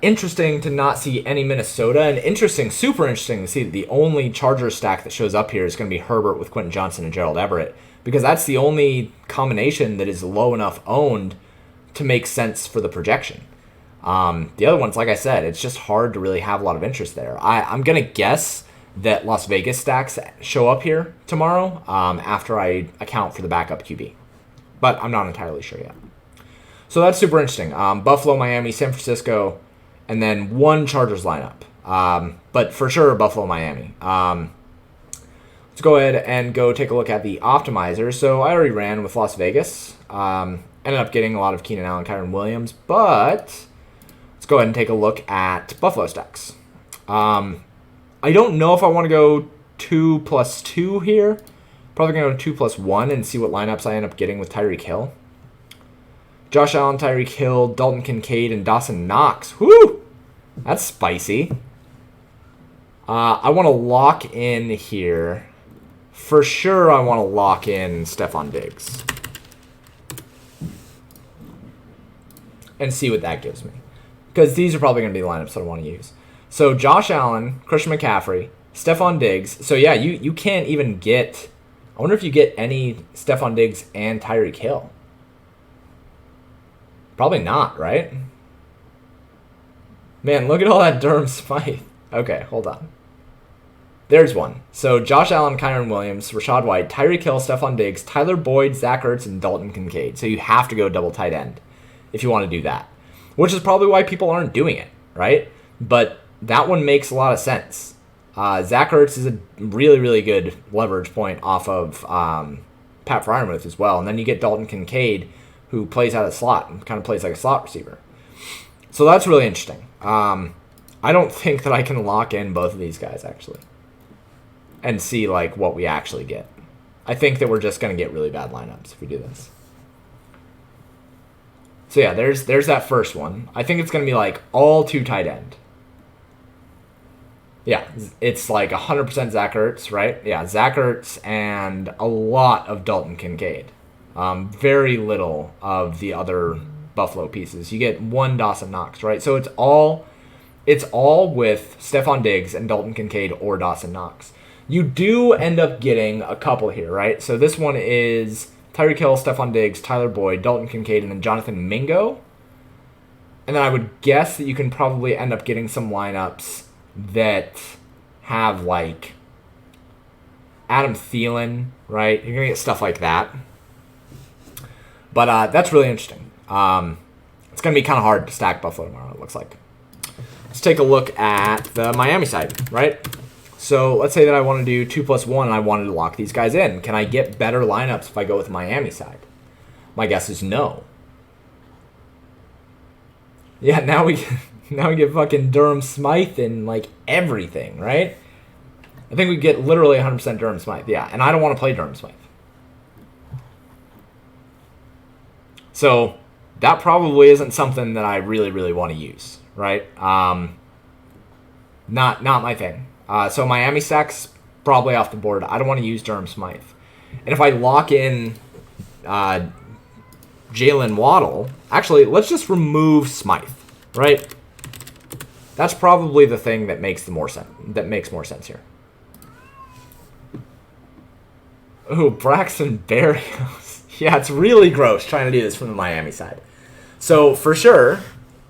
interesting to not see any Minnesota. And super interesting to see that the only Charger stack that shows up here is going to be Herbert with Quentin Johnson and Gerald Everett, because that's the only combination that is low enough owned to make sense for the projection. The other ones, like I said, it's just hard to really have a lot of interest there. I'm going to guess that Las Vegas stacks show up here tomorrow after I account for the backup QB. But I'm not entirely sure yet. So that's super interesting. Buffalo, Miami, San Francisco, and then one Chargers lineup. But for sure, Buffalo, Miami. Let's go ahead and go take a look at the optimizer. So I already ran with Las Vegas. Ended up getting a lot of Keenan Allen, Kyren Williams. But let's go ahead and take a look at Buffalo stacks. I don't know if I want to go 2 plus 2 here. Probably going to go 2 plus 1 and see what lineups I end up getting with Tyreek Hill. Josh Allen, Tyreek Hill, Dalton Kincaid, and Dawson Knox. Woo! That's spicy. I want to lock in here. For sure, I want to lock in Stephon Diggs. And see what that gives me. Because these are probably going to be the lineups that I want to use. So Josh Allen, Christian McCaffrey, Stephon Diggs. So yeah, you can't even get... I wonder if you get any Stephon Diggs and Tyreek Hill. Probably not, right? Man, look at all that Durham Smythe. Okay, hold on. There's one. So Josh Allen, Kyren Williams, Rachaad White, Tyreek Hill, Stephon Diggs, Tyler Boyd, Zach Ertz, and Dalton Kincaid. So you have to go double tight end if you want to do that. Which is probably why people aren't doing it, right? But that one makes a lot of sense. Zach Ertz is a really, really good leverage point off of Pat Freiermuth as well. And then you get Dalton Kincaid, who plays out of slot and kind of plays like a slot receiver. So that's really interesting. I don't think that I can lock in both of these guys, actually, and see what we actually get. I think that we're just going to get really bad lineups if we do this. So yeah, there's that first one. I think it's going to be like all 2 tight end. Yeah, it's like 100% Zach Ertz, right? Yeah, Zach Ertz and a lot of Dalton Kincaid. Very little of the other Buffalo pieces. You get 1 Dawson Knox, right? So it's all with Stephon Diggs and Dalton Kincaid or Dawson Knox. You do end up getting a couple here, right? So this one is Tyreek Hill, Stephon Diggs, Tyler Boyd, Dalton Kincaid, and then Jonathan Mingo. And then I would guess that you can probably end up getting some lineups that have like Adam Thielen, right? You're going to get stuff like that. But that's really interesting. It's going to be kind of hard to stack Buffalo tomorrow, it looks like. Let's take a look at the Miami side, right? So let's say that I want to do 2+1 and I wanted to lock these guys in. Can I get better lineups if I go with Miami side? My guess is no. Yeah, now we get fucking Durham Smythe and like everything, right? I think we get literally 100% Durham Smythe. Yeah, and I don't want to play Durham Smythe. So that probably isn't something that I really, really want to use, right? Not my thing. So Miami stack's probably off the board. I don't want to use Durham Smythe. And if I lock in Jalen Waddle, actually, let's just remove Smythe, right? That's probably the thing that makes more sense here. Ooh, Braxton Berrios. Yeah, it's really gross trying to do this from the Miami side. So for sure,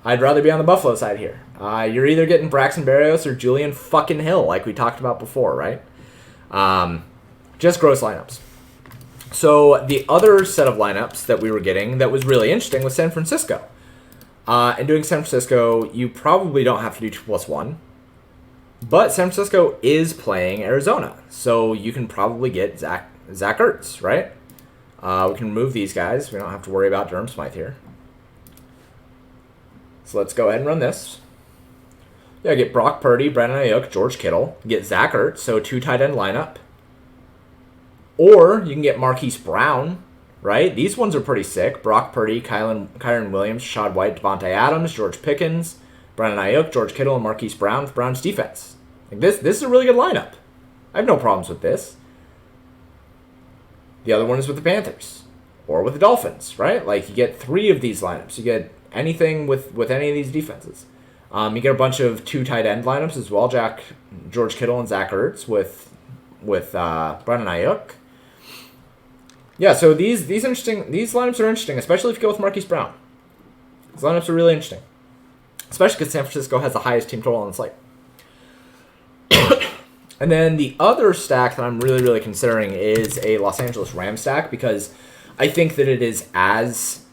I'd rather be on the Buffalo side here. You're either getting Braxton Berrios or Julian fucking Hill, like we talked about before, right? Just gross lineups. So the other set of lineups that we were getting that was really interesting was San Francisco. And doing San Francisco, you probably don't have to do 2+1. But San Francisco is playing Arizona. So you can probably get Zach Ertz, right? We can remove these guys. We don't have to worry about Durham Smythe here. So let's go ahead and run this. Yeah, get Brock Purdy, Brandon Ayuk, George Kittle. Get Zach Ertz, so 2 tight end lineup. Or you can get Marquise Brown, right? These ones are pretty sick. Brock Purdy, Kyren Williams, Shad White, Devontae Adams, George Pickens, Brandon Ayuk, George Kittle, and Marquise Brown with Brown's defense. Like this is a really good lineup. I have no problems with this. The other one is with the Panthers or with the Dolphins, right? Like you get 3 of these lineups. You get anything with any of these defenses. You get a bunch of 2 tight end lineups as well. George Kittle and Zach Ertz with Brandon Ayuk. Yeah, so these lineups are interesting, especially if you go with Marquise Brown. These lineups are really interesting, especially because San Francisco has the highest team total on the slate. And then the other stack that I'm really, really considering is a Los Angeles Rams stack because I think that it is as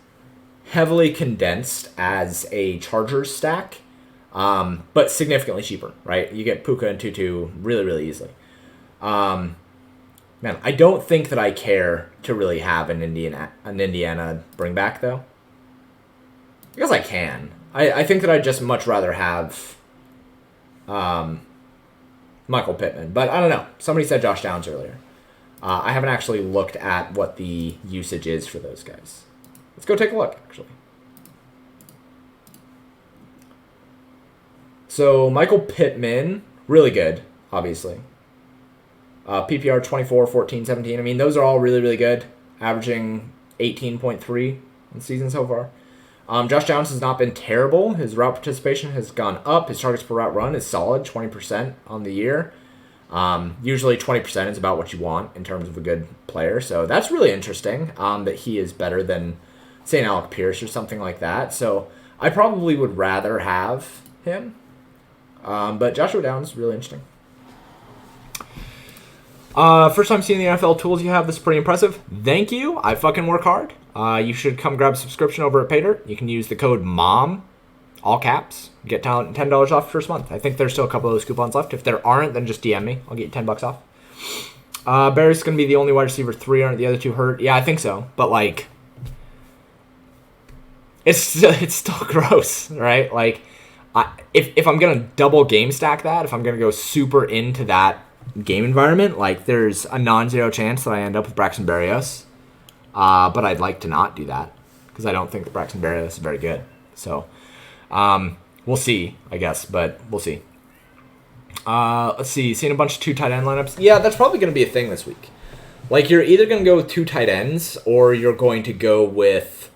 heavily condensed as a Chargers stack, but significantly cheaper, right? You get Puka and Tutu really, really easily. Man, I don't think that I care to really have an Indiana bring back, though. I guess I can. I think that I'd just much rather have Michael Pittman. But I don't know. Somebody said Josh Downs earlier. I haven't actually looked at what the usage is for those guys. Let's go take a look, actually. So Michael Pittman, really good, obviously. PPR 24, 14, 17. I mean, those are all really, really good. Averaging 18.3 in the season so far. Josh Downs has not been terrible. His route participation has gone up. His targets per route run is solid, 20% on the year. Usually 20% is about what you want in terms of a good player. So that's really interesting that he is better than, say, an Alec Pierce or something like that. So I probably would rather have him. But Joshua Downs is really interesting. First time seeing the NFL tools you have. This is pretty impressive. Thank you. I fucking work hard. You should come grab a subscription over at Paydirt. You can use the code MOM, all caps, get $10 off first month. I think there's still a couple of those coupons left. If there aren't, then just DM me. I'll get you $10 off. Barry's going to be the only wide receiver 3. Aren't the other 2 hurt? Yeah, I think so. But, like, it's still gross, right? Like, if I'm going to double game stack that, if I'm going to go super into that game environment, like, there's a non-zero chance that I end up with Braxton Berrios. But I'd like to not do that. because I don't think that Braxton Berrios is very good. So we'll see, I guess, but we'll see. Let's see. Seeing a bunch of 2 tight end lineups. Yeah, that's probably going to be a thing this week. Like, you're either going to go with 2 tight ends, or you're going to go with,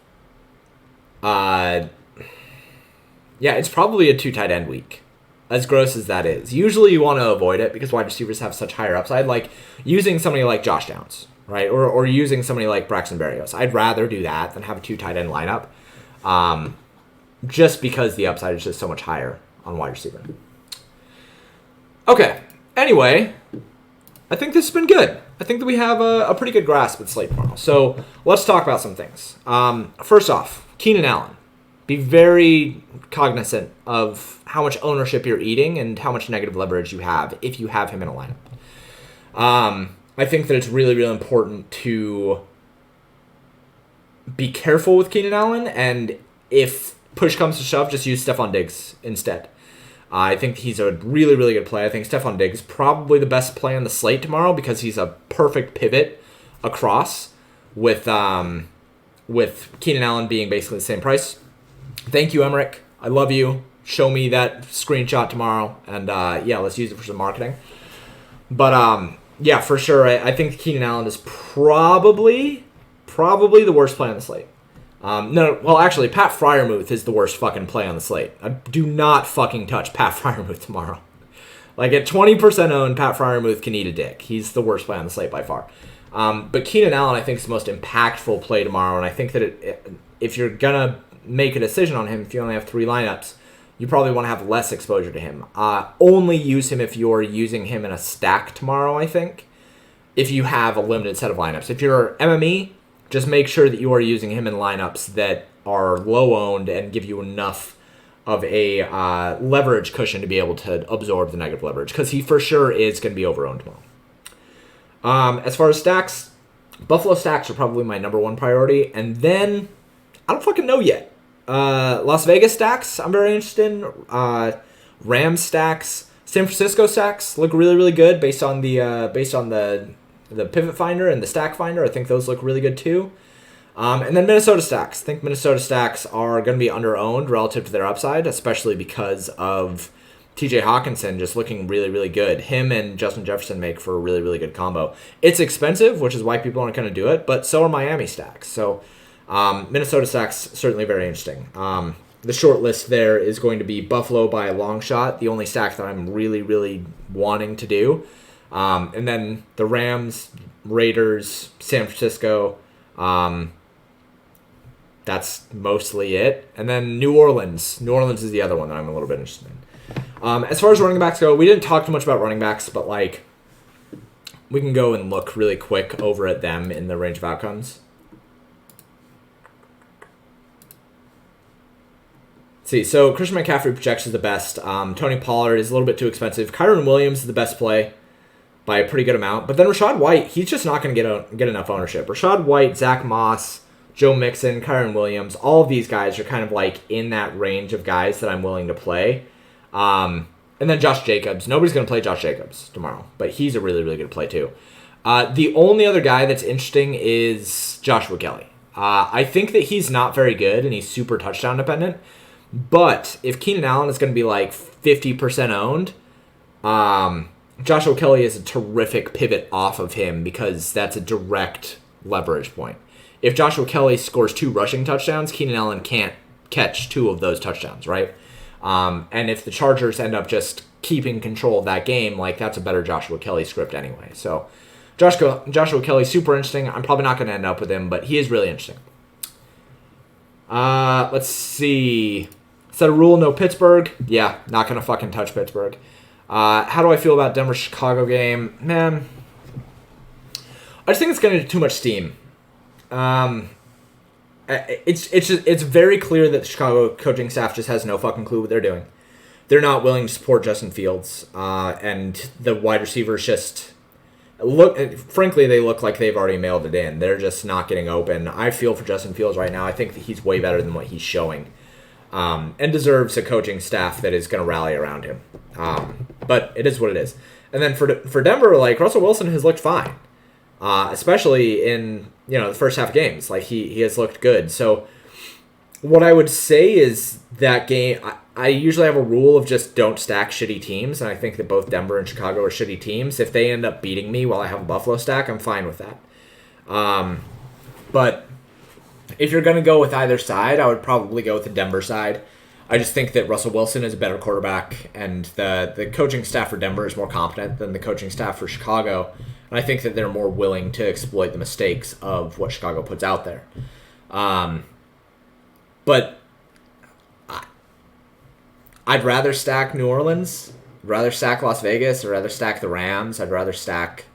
it's probably a 2 tight end week, as gross as that is. Usually you want to avoid it because wide receivers have such higher upside, like using somebody like Josh Downs, right? Or using somebody like Braxton Berrios. I'd rather do that than have a 2 tight end lineup, just because the upside is just so much higher on wide receiver. Okay, anyway, I think this has been good. I think that we have a pretty good grasp at slate tomorrow. So let's talk about some things. First off, Keenan Allen. Be very cognizant of how much ownership you're eating and how much negative leverage you have if you have him in a lineup. I think that it's really, really important to be careful with Keenan Allen, and if push comes to shove, just use Stephon Diggs instead. I think he's a really, really good play. I think Stephon Diggs is probably the best play on the slate tomorrow because he's a perfect pivot across with Keenan Allen being basically the same price. Thank you, Emmerich. I love you. Show me that screenshot tomorrow, and let's use it for some marketing. But for sure, I think Keenan Allen is probably the worst play on the slate. Actually, Pat Freiermuth is the worst fucking play on the slate. Do not fucking touch Pat Freiermuth tomorrow. Like, at 20% owned, Pat Freiermuth can eat a dick. He's the worst play on the slate by far. But Keenan Allen, I think, is the most impactful play tomorrow, and I think that if you're going to make a decision on him, if you only have 3 lineups, you probably want to have less exposure to him. Only use him if you're using him in a stack tomorrow, I think, if you have a limited set of lineups. If you're MME, just make sure that you are using him in lineups that are low-owned and give you enough of a leverage cushion to be able to absorb the negative leverage, because he for sure is going to be over-owned tomorrow. As far as stacks, Buffalo stacks are probably my number 1 priority, and then I don't fucking know yet. Las Vegas stacks, I'm very interested in. Rams stacks, San Francisco stacks look really, really good based on the pivot finder and the stack finder. I think those look really good too. And then Minnesota stacks. I think Minnesota stacks are going to be under-owned relative to their upside, especially because of TJ Hawkinson just looking really, really good. Him and Justin Jefferson make for a really, really good combo. It's expensive, which is why people aren't going to do it, but so are Miami stacks. So Minnesota stacks, certainly very interesting. The short list there is going to be Buffalo by a long shot, the only stack that I'm really, really wanting to do. And then the Rams, Raiders, San Francisco, that's mostly it. And then New Orleans. New Orleans is the other one that I'm a little bit interested in. As far as running backs go, we didn't talk too much about running backs, but we can go and look really quick over at them in the range of outcomes. See, so Christian McCaffrey projects is the best. Tony Pollard is a little bit too expensive. Kyron Williams is the best play by a pretty good amount. But then Rachaad White, he's just not going to get enough ownership. Rachaad White, Zach Moss, Joe Mixon, Kyron Williams, all of these guys are kind of in that range of guys that I'm willing to play. And then Josh Jacobs. Nobody's going to play Josh Jacobs tomorrow, but he's a really, really good play too. The only other guy that's interesting is Joshua Kelly. I think that he's not very good and he's super touchdown dependent. But if Keenan Allen is going to be 50% owned, Joshua Kelly is a terrific pivot off of him because that's a direct leverage point. If Joshua Kelly scores 2 rushing touchdowns, Keenan Allen can't catch 2 of those touchdowns, right? And if the Chargers end up just keeping control of that game, that's a better Joshua Kelly script anyway. So Joshua Kelly, super interesting. I'm probably not going to end up with him, but he is really interesting. Let's see. Is that a rule? No Pittsburgh? Yeah, not going to fucking touch Pittsburgh. How do I feel about Denver-Chicago game? Man, I just think it's going to do too much steam. It's very clear that the Chicago coaching staff just has no fucking clue what they're doing. They're not willing to support Justin Fields, and the wide receivers just frankly, they look like they've already mailed it in. They're just not getting open. I feel for Justin Fields right now. I think that he's way better than what he's showing. And deserves a coaching staff that is going to rally around him. But it is what it is. And then for Denver, Russell Wilson has looked fine, especially in the first half of games. He has looked good. So What I would say is that game, I usually have a rule of just don't stack shitty teams, and I think that both Denver and Chicago are shitty teams. If they end up beating me while I have a Buffalo stack, I'm fine with that. But if you're going to go with either side, I would probably go with the Denver side. I just think that Russell Wilson is a better quarterback, and the coaching staff for Denver is more competent than the coaching staff for Chicago. And I think that they're more willing to exploit the mistakes of what Chicago puts out there. But I'd rather stack New Orleans, rather stack Las Vegas, or rather stack the Rams. I'd rather stack...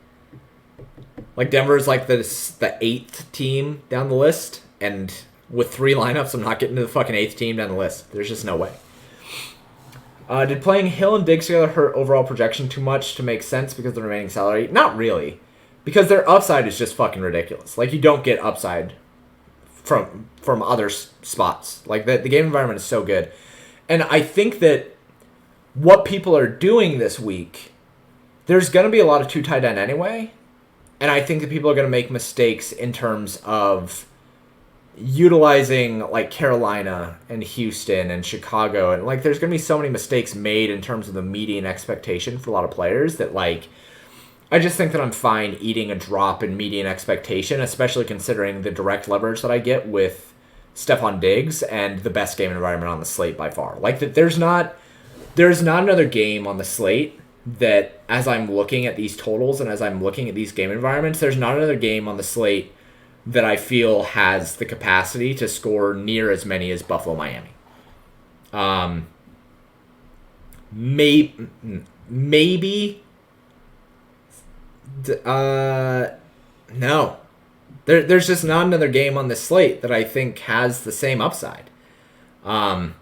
Like, Denver is like the 8th team down the list, and with 3 lineups, I'm not getting to the fucking 8th team down the list. There's just no way. Did playing Hill and Diggs together hurt overall projection too much to make sense because of the remaining salary? Not really. Because their upside is just fucking ridiculous. Like, you don't get upside from other spots. Like, the game environment is so good. And I think that what people are doing this week, there's going to be a lot of 2 tight end anyway. And I think that people are going to make mistakes in terms of utilizing, like, Carolina and Houston and Chicago. And, like, there's going to be so many mistakes made in terms of the median expectation for a lot of players that, like, I just think that I'm fine eating a drop in median expectation, especially considering the direct leverage that I get with Stephon Diggs and the best game environment on the slate by far. Like, that there's not another game on the slate that, as I'm looking at these totals and as I'm looking at these game environments, there's not another game on the slate that I feel has the capacity to score near as many as Buffalo, Miami. Maybe. No. There's just not another game on this slate that I think has the same upside. So I'm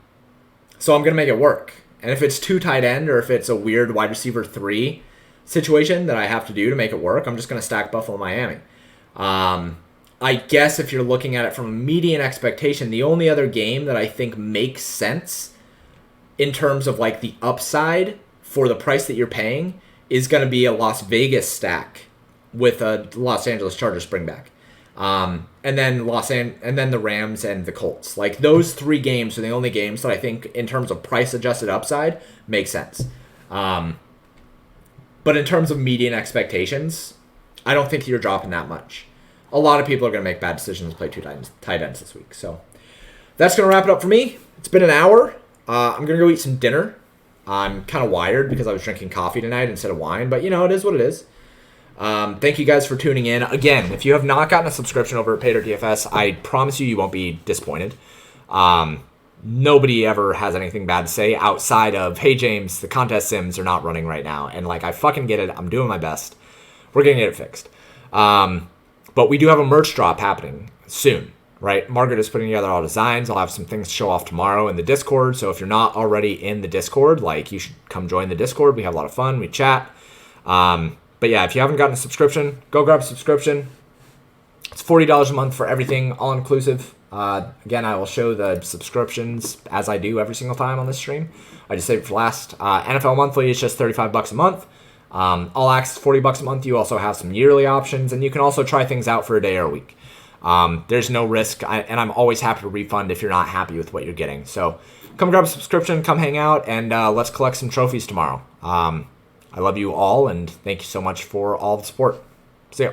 going to make it work. And if it's 2 tight end or if it's a weird wide receiver 3 situation that I have to do to make it work, I'm just going to stack Buffalo, Miami. I guess if you're looking at it from a median expectation, the only other game that I think makes sense in terms of, like, the upside for the price that you're paying is going to be a Las Vegas stack with a Los Angeles Chargers bring back. And then the Rams and the Colts. Like, those 3 games are the only games that I think, in terms of price-adjusted upside, make sense. But in terms of median expectations, I don't think you're dropping that much. A lot of people are going to make bad decisions to play 2 tight ends this week. So that's going to wrap it up for me. It's been an hour. I'm going to go eat some dinner. I'm kind of wired because I was drinking coffee tonight instead of wine, but, you know, it is what it is. Thank you guys for tuning in. Again, if you have not gotten a subscription over at Paydirt DFS, I promise you won't be disappointed. Nobody ever has anything bad to say outside of, hey, James, the contest sims are not running right now. And, like, I fucking get it. I'm doing my best. We're going to get it fixed. But we do have a merch drop happening soon, right? Margaret is putting together all designs. I'll have some things to show off tomorrow in the Discord. So if you're not already in the Discord, like, you should come join the Discord. We have a lot of fun. We chat. But yeah, if you haven't gotten a subscription, go grab a subscription. It's $40 a month for everything, all inclusive. Again, I will show the subscriptions as I do every single time on this stream. I just saved it for last. NFL Monthly is just $35 a month. All Access $40 a month. You also have some yearly options, and you can also try things out for a day or a week. There's no risk, and I'm always happy to refund if you're not happy with what you're getting. So come grab a subscription, come hang out, and let's collect some trophies tomorrow. I love you all, and thank you so much for all the support. See ya.